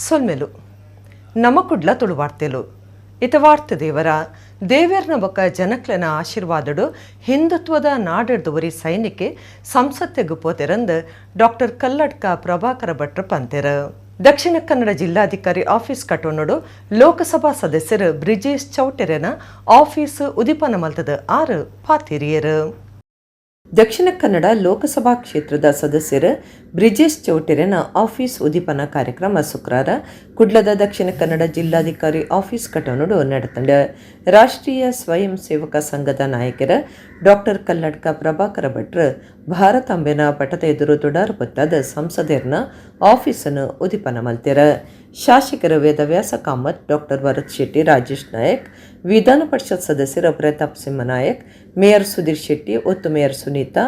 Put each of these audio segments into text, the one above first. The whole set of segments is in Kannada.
ಸೊಲ್ಮೆಲು ನಮಕುಡ್ಲ ತುಳುವಾರ್ತೆಲು ಇತವಾರ್ತೆ ದೇವೇರ್ನ ಬೊಕ್ಕ ಜನಕ್ಲೆನ ಆಶೀರ್ವಾದಡು ಹಿಂದುತ್ವದ ನಾಡಿಡ್ದುವರಿ ಸೈನಿಕೆ ಸಂಸತ್ತೆಗು ಪೋತೆರಂದು ಡಾಕ್ಟರ್ ಕಲ್ಲಡ್ಕ ಪ್ರಭಾಕರ ಭಟ್ರು ಪಂತೆರು. ದಕ್ಷಿಣ ಕನ್ನಡ ಜಿಲ್ಲಾಧಿಕಾರಿ ಆಫೀಸ್ ಕಟೋನಡು ಲೋಕಸಭಾ ಸದಸ್ಯರು ಬ್ರಿಜೇಶ್ ಚೌಟೆರೆನ ಆಫೀಸ್ ಉದಿಪನ ಮಲ್ತದ 6 ಪಾತಿರಿಯರು. ದಕ್ಷಿಣ ಕನ್ನಡ ಲೋಕಸಭಾ ಕ್ಷೇತ್ರದ ಸದಸ್ಯರು ಬ್ರಿಜೇಶ್ ಚೌಟೆರೆನ ಆಫೀಸ್ ಉದಿಪನ ಕಾರ್ಯಕ್ರಮ ಶುಕ್ರವಾರ ಕುಡ್ಲದ ದಕ್ಷಿಣ ಕನ್ನಡ ಜಿಲ್ಲಾಧಿಕಾರಿ ಆಫೀಸ್ ಕಟೋನಡು ನಡೆತಂಡ. ರಾಷ್ಟ್ರೀಯ ಸ್ವಯಂ ಸೇವಕ ಸಂಘದ ನಾಯಕರ ಡಾಕ್ಟರ್ ಕಲ್ಲಡ್ಕ ಪ್ರಭಾಕರ ಭಟ್ರು ಭಾರತಾಂಬೆನ ಪಟದ ಎದುರು ತೊಡಾರು ಬತ್ತಾದ ಸಂಸದರ್ನ ಆಫೀಸನ್ನು ಉದಿಪನ ಮಲ್ತೆರ. ಶಾಸಕರು ವೇದವ್ಯಾಸ ಕಾಮತ್, ಡಾಕ್ಟರ್ ಭರತ್ ಶೆಟ್ಟಿ, ರಾಜೇಶ್ ನಾಯಕ್, ವಿಧಾನ ಪರಿಷತ್ ಸದಸ್ಯರು ಪ್ರತಾಪ್ ಸಿಂಹ ನಾಯಕ್, ಮೇಯರ್ ಸುಧೀರ್ ಶೆಟ್ಟಿ, ಒತ್ತು ಮೇಯರ್ ಸುನೀತಾ,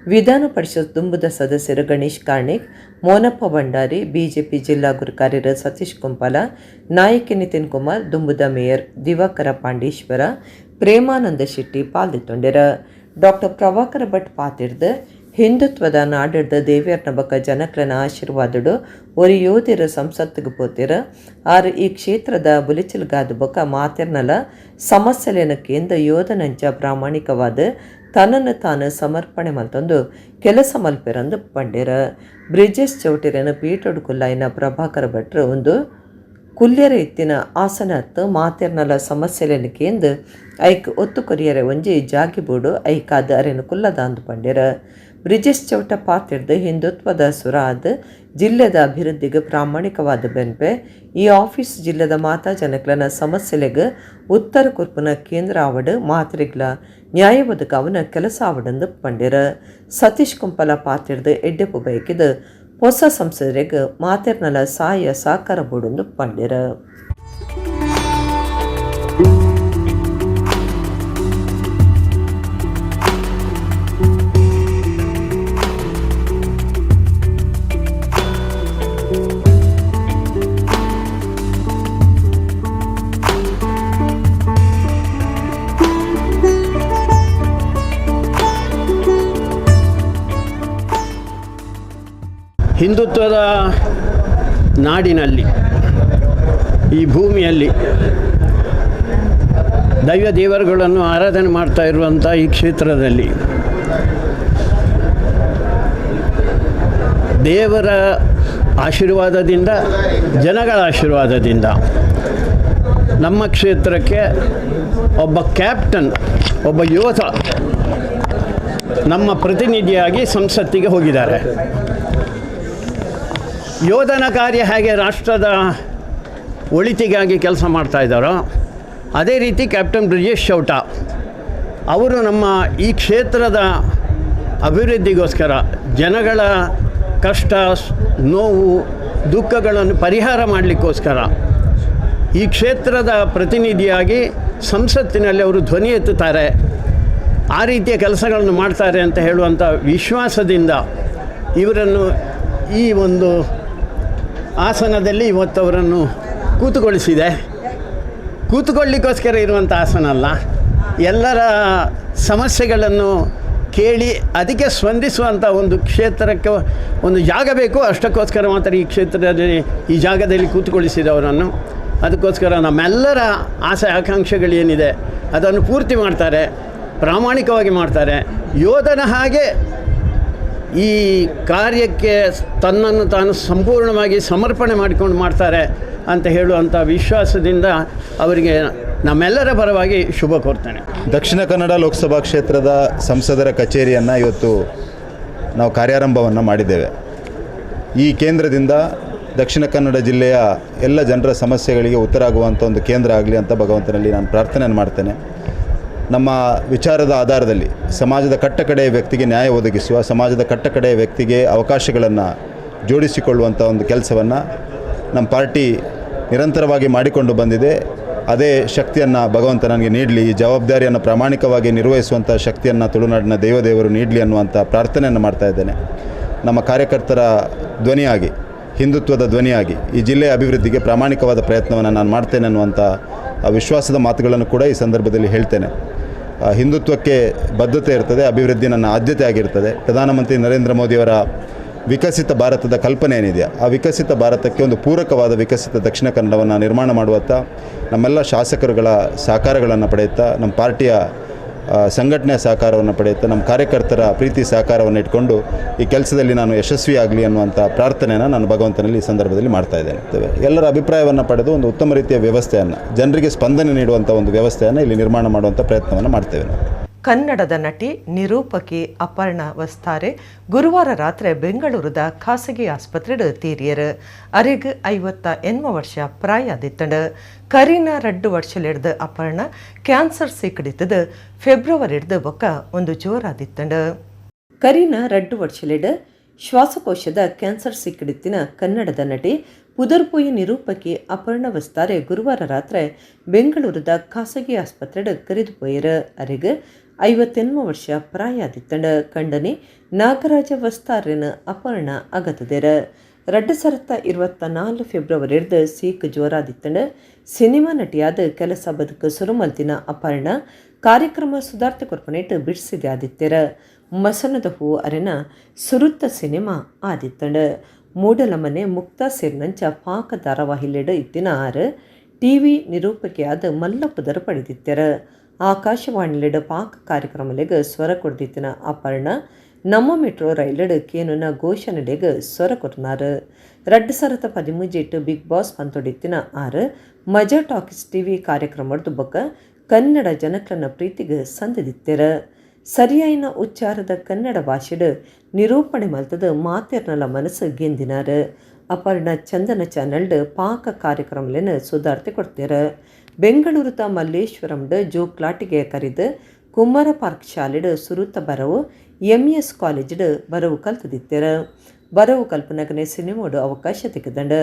ವಿಧಾನ ಪರಿಷತ್ ದುಂಬುದ ಸದಸ್ಯರು ಗಣೇಶ್ ಕಾರ್ಣಿಕ್, ಮೋನಪ್ಪ ಭಂಡಾರಿ, ಬಿಜೆಪಿ ಜಿಲ್ಲಾ ಗುರು ಕಾರ್ಯದರ್ಶಿ ಸತೀಶ್ ಕುಂಪಾಲ, ನಾಯಕಿ ನಿತಿನ್ ಕುಮಾರ್, ದುಂಬುದ ಮೇಯರ್ ದಿವಾಕರ ಪಾಂಡೇಶ್ವರ, ಪ್ರೇಮಾನಂದ ಶೆಟ್ಟಿ ಪಾಲ್ಗೊಂಡಿರ. ಡಾಕ್ಟರ್ ಪ್ರಭಾಕರ ಭಟ್ ಪಾತಿರ್ದು ಹಿಂದುತ್ವದ ನಾಡಿಡ್ದ ದೇವೇರ್ನ ಬಕ್ಕ ಜನಕ್ಲನ ಆಶೀರ್ವಾದಡು ஒரு ಯೋಧರು ಸಂಸತ್ತಿಗೆ ಪೋತಿರ ಆರು ಈ ಕ್ಷೇತ್ರದ ಬುಲಿಚಲ್ಗಾದ ಬೊಕ್ಕ ಮಾತಿರ್ನಲ ಸಮಸ್ಯೆಲೇನ ಕೇಂದ್ರ ಯೋಧನಂಚ ಪ್ರಾಮಾಣಿಕವಾದ ತನ್ನನ್ನು ತಾನು ಸಮರ್ಪಣೆ ಮಲ್ತೊಂದು ಕೆಲಸ ಮಲ್ಪೆರಂದು ಪಂಡಿರ. ಬ್ರಿಜೇಶ್ ಚೌಟೆರೆನ ಪೀಠಡು ಕುಲ್ಲಾಯಿನ ಪ್ರಭಾಕರ ಭಟ್ರು ಒಂದು ಕುಲ್ಯರ ಎತ್ತಿನ ಆಸನ ಹತ್ತು ಮಾತಿರ್ನಲ ಸಮಸ್ಯೆಲೇನ ಕೇಂದ್ರ ಐಕ್ ಒತ್ತು ಕೊರಿಯರೆ ಒಂಜಿ ಜಾಗಿಬೂಡು ಐಕಾದ ಅರೆನು ಕುಲ್ಲದ ಅಂದು ಪಂಡಿರ. ಬ್ರಿಜೇಶ್ ಚೌಟ ಪಾತಿರ್ದು ಹಿಂದುತ್ವದ ಸುರಾದ ಜಿಲ್ಲೆದ ಅಭಿವೃದ್ಧಿಗೆ ಪ್ರಾಮಾಣಿಕವಾದ ಬೆನ್ಪೆ ಈ ಆಫೀಸ್ ಜಿಲ್ಲೆದ ಮಾತಾ ಜನಕ್ಲನ ಸಮಸ್ಯೆಲೆಗೆ ಉತ್ತರ ಕುರ್ಪುನ ಕೇಂದ್ರ ಆವಡು ಮಾತ್ರಿಗ್ಲ ನ್ಯಾಯ ಒದಕ ಅವನ ಕೆಲಸ ಆವಡಂದು ಪಂಡಿರ. ಸತೀಶ್ ಕುಂಪಲ ಪಾತಿರ್ದು ಎಡ್ಡೆಪು ಬೈಕಿದು ಹೊಸ ಸಂಸದರಿಗೆ ಮಾತಿರ್ನಲ ಸಹಾಯ ಸಹಕಾರ ಬೋಡೊಂದು ಪಂಡಿರ. ಹಿಂದುತ್ವದ ನಾಡಿನಲ್ಲಿ ಈ ಭೂಮಿಯಲ್ಲಿ ದೈವ ದೇವರುಗಳನ್ನು ಆರಾಧನೆ ಮಾಡ್ತಾ ಇರುವಂಥ ಈ ಕ್ಷೇತ್ರದಲ್ಲಿ ದೇವರ ಆಶೀರ್ವಾದದಿಂದ, ಜನಗಳ ಆಶೀರ್ವಾದದಿಂದ ನಮ್ಮ ಕ್ಷೇತ್ರಕ್ಕೆ ಒಬ್ಬ ಕ್ಯಾಪ್ಟನ್, ಒಬ್ಬ ಯೋಧ ನಮ್ಮ ಪ್ರತಿನಿಧಿಯಾಗಿ ಸಂಸತ್ತಿಗೆ ಹೋಗಿದ್ದಾರೆ. ಯೋಧನ ಕಾರ್ಯ ಹೇಗೆ ರಾಷ್ಟ್ರದ ಒಳಿತಿಗಾಗಿ ಕೆಲಸ ಮಾಡ್ತಾ ಇದ್ದಾರೋ ಅದೇ ರೀತಿ ಕ್ಯಾಪ್ಟನ್ ಬ್ರಿಜೇಶ್ ಚೌಟ ಅವರು ನಮ್ಮ ಈ ಕ್ಷೇತ್ರದ ಅಭಿವೃದ್ಧಿಗೋಸ್ಕರ ಜನಗಳ ಕಷ್ಟ, ನೋವು, ದುಃಖಗಳನ್ನು ಪರಿಹಾರ ಮಾಡಲಿಕ್ಕೋಸ್ಕರ ಈ ಕ್ಷೇತ್ರದ ಪ್ರತಿನಿಧಿಯಾಗಿ ಸಂಸತ್ತಿನಲ್ಲಿ ಅವರು ಧ್ವನಿ ಎತ್ತುತ್ತಾರೆ. ಆ ರೀತಿಯ ಕೆಲಸಗಳನ್ನು ಮಾಡ್ತಾರೆ ಅಂತ ಹೇಳುವಂಥ ವಿಶ್ವಾಸದಿಂದ ಇವರನ್ನು ಈ ಒಂದು ಆಸನದಲ್ಲಿ ಇವತ್ತು ಅವರನ್ನು ಕೂತುಕೊಳ್ಳಿಕ್ಕೋಸ್ಕರ ಇರುವಂಥ ಆಸನ ಅಲ್ಲ, ಎಲ್ಲರ ಸಮಸ್ಯೆಗಳನ್ನು ಕೇಳಿ ಅದಕ್ಕೆ ಸ್ಪಂದಿಸುವಂಥ ಒಂದು ಕ್ಷೇತ್ರಕ್ಕೆ ಒಂದು ಜಾಗ ಬೇಕು. ಅಷ್ಟಕ್ಕೋಸ್ಕರ ಮಾತ್ರ ಈ ಕ್ಷೇತ್ರದಲ್ಲಿ ಈ ಜಾಗದಲ್ಲಿ ಕೂತುಕೊಳ್ಳಿಸಿದವರನ್ನು. ಅದಕ್ಕೋಸ್ಕರ ನಮ್ಮೆಲ್ಲರ ಆಸೆ ಆಕಾಂಕ್ಷೆಗಳೇನಿದೆ ಅದನ್ನು ಪೂರ್ತಿ ಮಾಡ್ತಾರೆ, ಪ್ರಾಮಾಣಿಕವಾಗಿ ಮಾಡ್ತಾರೆ. ಯೋಧನ ಹಾಗೆ ಈ ಕಾರ್ಯಕ್ಕೆ ತನ್ನನ್ನು ತಾನು ಸಂಪೂರ್ಣವಾಗಿ ಸಮರ್ಪಣೆ ಮಾಡಿಕೊಂಡು ಮಾಡ್ತಾರೆ ಅಂತ ಹೇಳುವಂಥ ವಿಶ್ವಾಸದಿಂದ ಅವರಿಗೆ ನಮ್ಮೆಲ್ಲರ ಪರವಾಗಿ ಶುಭ ಕೋರ್ತೇನೆ. ದಕ್ಷಿಣ ಕನ್ನಡ ಲೋಕಸಭಾ ಕ್ಷೇತ್ರದ ಸಂಸದರ ಕಚೇರಿಯನ್ನು ಇವತ್ತು ನಾವು ಕಾರ್ಯಾರಂಭವನ್ನು ಮಾಡಿದ್ದೇವೆ. ಈ ಕೇಂದ್ರದಿಂದ ದಕ್ಷಿಣ ಕನ್ನಡ ಜಿಲ್ಲೆಯ ಎಲ್ಲ ಜನರ ಸಮಸ್ಯೆಗಳಿಗೆ ಉತ್ತರ ಆಗುವಂಥ ಒಂದು ಕೇಂದ್ರ ಆಗಲಿ ಅಂತ ಭಗವಂತನಲ್ಲಿ ನಾನು ಪ್ರಾರ್ಥನೆಯನ್ನು ಮಾಡ್ತೇನೆ. ನಮ್ಮ ವಿಚಾರದ ಆಧಾರದಲ್ಲಿ ಸಮಾಜದ ಕಟ್ಟಕಡೆಯ ವ್ಯಕ್ತಿಗೆ ನ್ಯಾಯ ಒದಗಿಸುವ, ಸಮಾಜದ ಕಟ್ಟಕಡೆಯ ವ್ಯಕ್ತಿಗೆ ಅವಕಾಶಗಳನ್ನು ಜೋಡಿಸಿಕೊಳ್ಳುವಂಥ ಒಂದು ಕೆಲಸವನ್ನು ನಮ್ಮ ಪಾರ್ಟಿ ನಿರಂತರವಾಗಿ ಮಾಡಿಕೊಂಡು ಬಂದಿದೆ. ಅದೇ ಶಕ್ತಿಯನ್ನು ಭಗವಂತ ನನಗೆ ನೀಡಲಿ, ಈ ಜವಾಬ್ದಾರಿಯನ್ನು ಪ್ರಾಮಾಣಿಕವಾಗಿ ನಿರ್ವಹಿಸುವಂಥ ಶಕ್ತಿಯನ್ನು ತುಳುನಾಡಿನ ದೇವದೇವರು ನೀಡಲಿ ಅನ್ನುವಂಥ ಪ್ರಾರ್ಥನೆಯನ್ನು ಮಾಡ್ತಾ ಇದ್ದೇನೆ. ನಮ್ಮ ಕಾರ್ಯಕರ್ತರ ಧ್ವನಿಯಾಗಿ, ಹಿಂದುತ್ವದ ಧ್ವನಿಯಾಗಿ ಈ ಜಿಲ್ಲೆಯ ಅಭಿವೃದ್ಧಿಗೆ ಪ್ರಾಮಾಣಿಕವಾದ ಪ್ರಯತ್ನವನ್ನು ನಾನು ಮಾಡ್ತೇನೆ ಅನ್ನುವಂಥ ವಿಶ್ವಾಸದ ಮಾತುಗಳನ್ನು ಕೂಡ ಈ ಸಂದರ್ಭದಲ್ಲಿ ಹೇಳ್ತೇನೆ. ಹಿಂದುತ್ವಕ್ಕೆ ಬದ್ಧತೆ ಇರ್ತದೆ, ಅಭಿವೃದ್ಧಿ ನನ್ನ ಆದ್ಯತೆ ಆಗಿರ್ತದೆ. ಪ್ರಧಾನಮಂತ್ರಿ ನರೇಂದ್ರ ಮೋದಿಯವರ ವಿಕಸಿತ ಭಾರತದ ಕಲ್ಪನೆ ಏನಿದೆ ಆ ವಿಕಸಿತ ಭಾರತಕ್ಕೆ ಒಂದು ಪೂರಕವಾದ ವಿಕಸಿತ ದಕ್ಷಿಣ ಕನ್ನಡವನ್ನು ನಿರ್ಮಾಣ ಮಾಡುವತ್ತ ನಮ್ಮೆಲ್ಲ ಶಾಸಕರುಗಳ ಸಹಕಾರಗಳನ್ನು ಪಡೆಯುತ್ತಾ, ನಮ್ಮ ಪಾರ್ಟಿಯ ಸಂಘಟನೆಯ ಸಹಕಾರವನ್ನು ಪಡೆಯುತ್ತಾ, ನಮ್ಮ ಕಾರ್ಯಕರ್ತರ ಪ್ರೀತಿ ಸಹಕಾರವನ್ನು ಇಟ್ಕೊಂಡು ಈ ಕೆಲಸದಲ್ಲಿ ನಾನು ಯಶಸ್ವಿಯಾಗಲಿ ಅನ್ನುವಂಥ ಪ್ರಾರ್ಥನೆಯನ್ನು ನಾನು ಭಗವಂತನಲ್ಲಿ ಈ ಸಂದರ್ಭದಲ್ಲಿ ಮಾಡ್ತಾ ಇದ್ದೇನೆ. ಎಲ್ಲರ ಅಭಿಪ್ರಾಯವನ್ನು ಪಡೆದು ಒಂದು ಉತ್ತಮ ರೀತಿಯ ವ್ಯವಸ್ಥೆಯನ್ನು, ಜನರಿಗೆ ಸ್ಪಂದನೆ ನೀಡುವಂಥ ಒಂದು ವ್ಯವಸ್ಥೆಯನ್ನು ಇಲ್ಲಿ ನಿರ್ಮಾಣ ಮಾಡುವಂಥ ಪ್ರಯತ್ನವನ್ನು ಮಾಡ್ತೇವೆ ನಾವು. ಕನ್ನಡದ ನಟಿ ನಿರೂಪಕಿ ಅಪರ್ಣಾ ವಸ್ತಾರೆ ಗುರುವಾರ ರಾತ್ರಿ ಬೆಂಗಳೂರದ ಖಾಸಗಿ ಆಸ್ಪತ್ರೆಡ್ ತೀರಿಯರು. ಅರೆಗ್ 58 ವರ್ಷ ಪ್ರಾಯ ಆದಿತ್ತಂಡು. ಕರೀನಾ 2 ವರ್ಷಲಿಡ್ದು ಅಪರ್ಣಾ ಕ್ಯಾನ್ಸರ್ ಸಿಕ್ಕಡಿತ್ತದು ಫೆಬ್ರವರಿಡ್ದು ಬೊಕ್ಕ ಒಂದು ಜೋರಾದಿತ್ತಂಡು. ಕರೀನಾ 2 ವರ್ಷಲಿಡ್ ಶ್ವಾಸಕೋಶದ ಕ್ಯಾನ್ಸರ್ ಸಿಕ್ಕಡಿತ್ತಿನ ಕನ್ನಡದ ನಟಿ ಪುದರ್ಪೊಯಿ ನಿರೂಪಕಿ ಅಪರ್ಣಾ ವಸ್ತಾರೆ ಗುರುವಾರ ರಾತ್ರಿ ಬೆಂಗಳೂರದ ಖಾಸಗಿ ಆಸ್ಪತ್ರೆಡ್ ಕರೆದುಪೋಯರು. ಅರೆಗ್ 58 ವರ್ಷ ಪ್ರಾಯ ಆದಿತ್ತಂಡು. ಕಂಡನಿ ನಾಗರಾಜ ವಸ್ತಾರಿನ ಅಪರ್ಣಾ ಅಗತದೇರ. 2024 ಫೆಬ್ರವರಿಡ್ದು ಸೀಕ್ ಜೋರಾದಿತ್ತಂಡು. ಸಿನಿಮಾ ನಟಿಯಾದ ಕೆಲಸ ಬದುಕು ಸುರುಮಲ್ತಿನ ಅಪರ್ಣಾ ಕಾರ್ಯಕ್ರಮ ಸುಧಾರ್ಥ ಕೊರ್ಪನೇಟ್ ಬಿಡಿಸಿದೆ ಆದಿತ್ಯರ. ಮಸನದ ಹೂ ಅರೆನ ಸುರುತ್ತ ಸಿನಿಮಾ ಆದಿತ್ತಂಡು. ಮೂಡಲಮನೆ ಮುಕ್ತಾ ಸೇರಿನಂಚ ಪಾಕ ಧಾರಾವಾಹಿಲೆಡ್ ಇತ್ತಿನ 6 ಟಿವಿ ನಿರೂಪಕಿಯಾದ ಮಲ್ಲಪುದರ ಪಡೆದಿತ್ತರ. ಆಕಾಶವಾಣಿಲೆಡ್ ಪಾಕ ಕಾರ್ಯಕ್ರಮಲೆಗ್ ಸ್ವರ ಕೊಡ್ದಿತ್ತಿನ ಅಪರ್ಣಾ ನಮ್ಮ ಮೆಟ್ರೋ ರೈಲೆಡ್ ಕೇನುನ ಘೋಷಣೆಡೆಗ್ ಸ್ವರ ಕೊರ್ನಾರು. 2013 ಬಿಗ್ ಬಾಸ್ ಪಂತೊಡಿತ್ತಿನ 6 ಮಜಾ ಟಾಕೀಸ್ ಟಿವಿ ಕಾರ್ಯಕ್ರಮದ ಬೊಕ್ಕ ಕನ್ನಡ ಜನಕ್ಲನ ಪ್ರೀತಿಗೆ ಸಂದಿದಿತ್ತೆರ. ಸರಿಯಾಯಿನ ಉಚ್ಚಾರದ ಕನ್ನಡ ಭಾಷೆಡ್ ನಿರೂಪಣೆ ಮಲ್ತದ ಮಾತೆರ್ನಲ ಮನಸ್ಸು ಗೆಂದಿನಾರು. ಅಪರ್ಣಾ ಚಂದನ ಚಾನಲ್ಡ್ ಪಾಕ ಕಾರ್ಯಕ್ರಮಲೆನ ಸುಧಾರ್ತೆ ಕೊಡ್ತೇರ. ಬೆಂಗಳೂರು ತ ಮಲ್ಲೇಶ್ವರಂಡ್ ಜೋಕ್ಲಾಟಿಗೆ ಕರೆದು ಕುಮಾರ ಪಾರ್ಕ್ ಶಾಲೆಡ್ ಸುರುತ್ತ ಬರವು MES ಕಾಲೇಜ್ಡ್ ಬರವು ಕಲ್ತದಿತ್ತೆರ. ಬರವು ಕಲ್ಪನಗನೆ ಸಿನಿಮಾಡು ಅವಕಾಶ ತೆಗೆದಂಡು.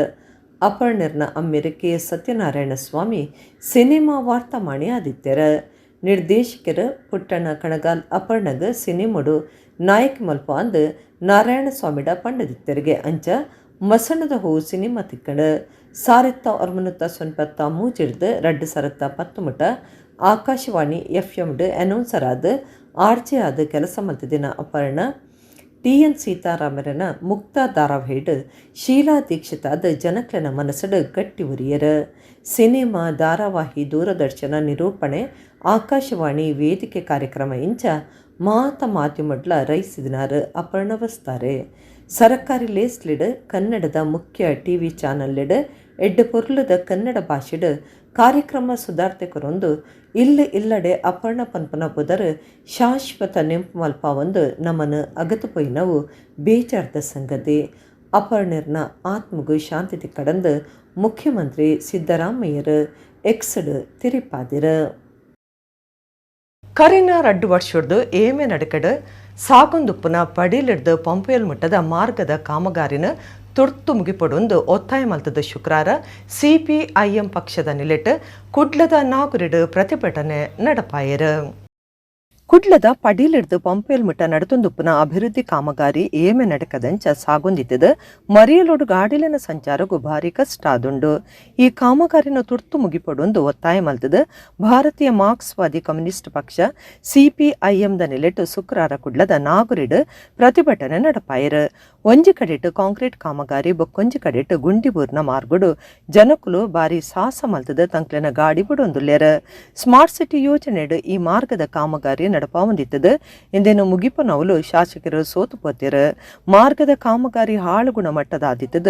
ಅಪರ್ಣರ್ನ ಅಮ್ಮೆರ KS ಸತ್ಯನಾರಾಯಣ ಸ್ವಾಮಿ ಸಿನಿಮಾ ವಾರ್ತಾಮಾಣಿ ಆದಿತ್ಯರ. ನಿರ್ದೇಶಕರ ಪುಟ್ಟಣ್ಣ ಕಣಗಾಲ್ ಅಪರ್ಣಗ ಸಿನಿಮಾಡು ನಾಯಕ ಮಲ್ಪ ಅಂದು ನಾರಾಯಣ ಸ್ವಾಮಿಡ ಪಂಡದಿತ್ತರಿಗೆ ಅಂಚ ಮಸಣದ ಹೂ ಸಿನಿಮಾ ತಿಕ್ಕಂಡು. 1993 ಮೂಜಿಡ್ದು 2019 ಆಕಾಶವಾಣಿ FM'd ಅನೌನ್ಸರ್ ಆದ RJ ಆದ ಕೆಲಸ ಮಲ್ತಿದಿನ ಅಪರ್ಣಾ TN ಸೀತಾರಾಮರನ ಮುಕ್ತಾ ಧಾರಾವಾಹಿಡ್ ಶೀಲಾ ದೀಕ್ಷಿತ್ ಆದ ಜನಕ್ಲನ ಮನಸ್ಸಡ್ ಗಟ್ಟಿ ಉರಿಯರ. ಸಿನಿಮಾ, ಧಾರಾವಾಹಿ, ದೂರದರ್ಶನ ನಿರೂಪಣೆ, ಆಕಾಶವಾಣಿ ವೇದಿಕೆ ಕಾರ್ಯಕ್ರಮ ಇಂಚ ಮಾಧ್ಯಮಡ್ಲ ರೈಸಿದಿನಾರು ಅಪರ್ಣಾ ವಸ್ತಾರೆ. ಸರಕಾರಿ ಲೇಸ್ಲಿಡ್ ಕನ್ನಡದ ಮುಖ್ಯ ಟಿವಿ ಚಾನಲ್ಲೆಡ್ ಎಡ್ಡು ಪೊರ್ಲುದ ಕನ್ನಡ ಭಾಷೆಡ್ ಕಾರ್ಯಕ್ರಮ ಸುಧಾರ್ತೆ ಕೊರೊಂದು ಇಲ್ಲಡೆ ಅಪರ್ಣಾ ಪನ್ಪನ ಬುದರ್ ಶಾಶ್ವತ ನೆಂಪು ಮಲ್ಪ ಒಂದು ನಮ್ಮನ್ನು ಅಗತುಪೊಯ್ನವು ಬೇಜಾರ್ದ ಸಂಗತಿ. ಅಪರ್ಣರ್ನ ಆತ್ಮಗೂ ಶಾಂತಿ ಕಡಂದು ಮುಖ್ಯಮಂತ್ರಿ ಸಿದ್ದರಾಮಯ್ಯರು ಎಕ್ಸ್ಡ್ ತಿರಿಪಾದಿರ. ಕರೀನಾ 2 ವರ್ಷದ್ದು ಏಮೆ ನಡಕಡ್ ಸಾಗೊಂದುಪ್ಪುನ ಪಡೀಲಿಡ್ದು ಪಂಪೇಲ್ ಮುಟ್ಟದ ಮಾರ್ಗದ ಕಾಮಗಾರಿನ ತುರ್ತು ಮುಗಿಪೊಡೊಂದು ಒತ್ತಾಯ ಮಲ್ತದ ಶುಕ್ರವಾರ CPIM ಪಕ್ಷದ ನಿಲೆಟ್ ಕುಡ್ಲದ ನಾಗುರಿಡ್ ಪ್ರತಿಭಟನೆ ನಡಪಾಯರು. ಕುಡ್ಲದ ಪಡೀಲಿಡ್ದು ಪಂಪೇಲ್ ಮುಟ್ಟ ನಡತೊಂದುಪ್ಪುನ ಅಭಿವೃದ್ಧಿ ಕಾಮಗಾರಿ ಏಮೆ ನಡಕದಂಚ ಸಾಗೊಂದಿತ್ತದ ಮರಿಯಲೋಡು ಗಾಡಿಲಿನ ಸಂಚಾರಗೂ ಭಾರಿ ಕಷ್ಟ ಆದುಂಡು. ಈ ಕಾಮಗಾರಿನ ತುರ್ತು ಮುಗಿಪೊಡೊಂದು ಒತ್ತಾಯ ಮಲ್ತದ ಭಾರತೀಯ ಮಾರ್ಕ್ಸ್ವಾದಿ ಕಮ್ಯುನಿಸ್ಟ್ ಪಕ್ಷ CPIMದ ನಿಲೆಟ್ ಶುಕ್ರವಾರ ಕುಡ್ಲದ ನಾಗುರಿಡ್ ಪ್ರತಿಭಟನೆ ನಡಪಾಯರು. ಒಂಜಿ ಕಡೆಟ್ ಕಾಂಕ್ರೀಟ್ ಕಾಮಗಾರಿ ಬೊಕ್ಕೊಂಜಿ ಕಡೆಟ್ ಗುಂಡಿಬೂರ್ನ ಮಾರ್ಗುಡು ಜನಕುಲು ಬಾರಿ ಸಾಹಸ ಮಲ್ತದ ತಂಕ್ಲೆನ ಗಾಡಿ ಬಿಡೊಂದುಲ್ಲೆರ. ಸ್ಮಾರ್ಟ್ ಸಿಟಿ ಯೋಜನೆಡ್ ಈ ಮಾರ್ಗದ ಕಾಮಗಾರಿ ನಡಪಾವಂದಿತ್ತದ ಇಂದೇನು ಮುಗಿಪನವಲು ಶಾಸಕರು ಸೋತು ಪೋತಿರು. ಮಾರ್ಗದ ಕಾಮಗಾರಿ ಹಾಳು ಗುಣಮಟ್ಟದಾದಿತ್ತದ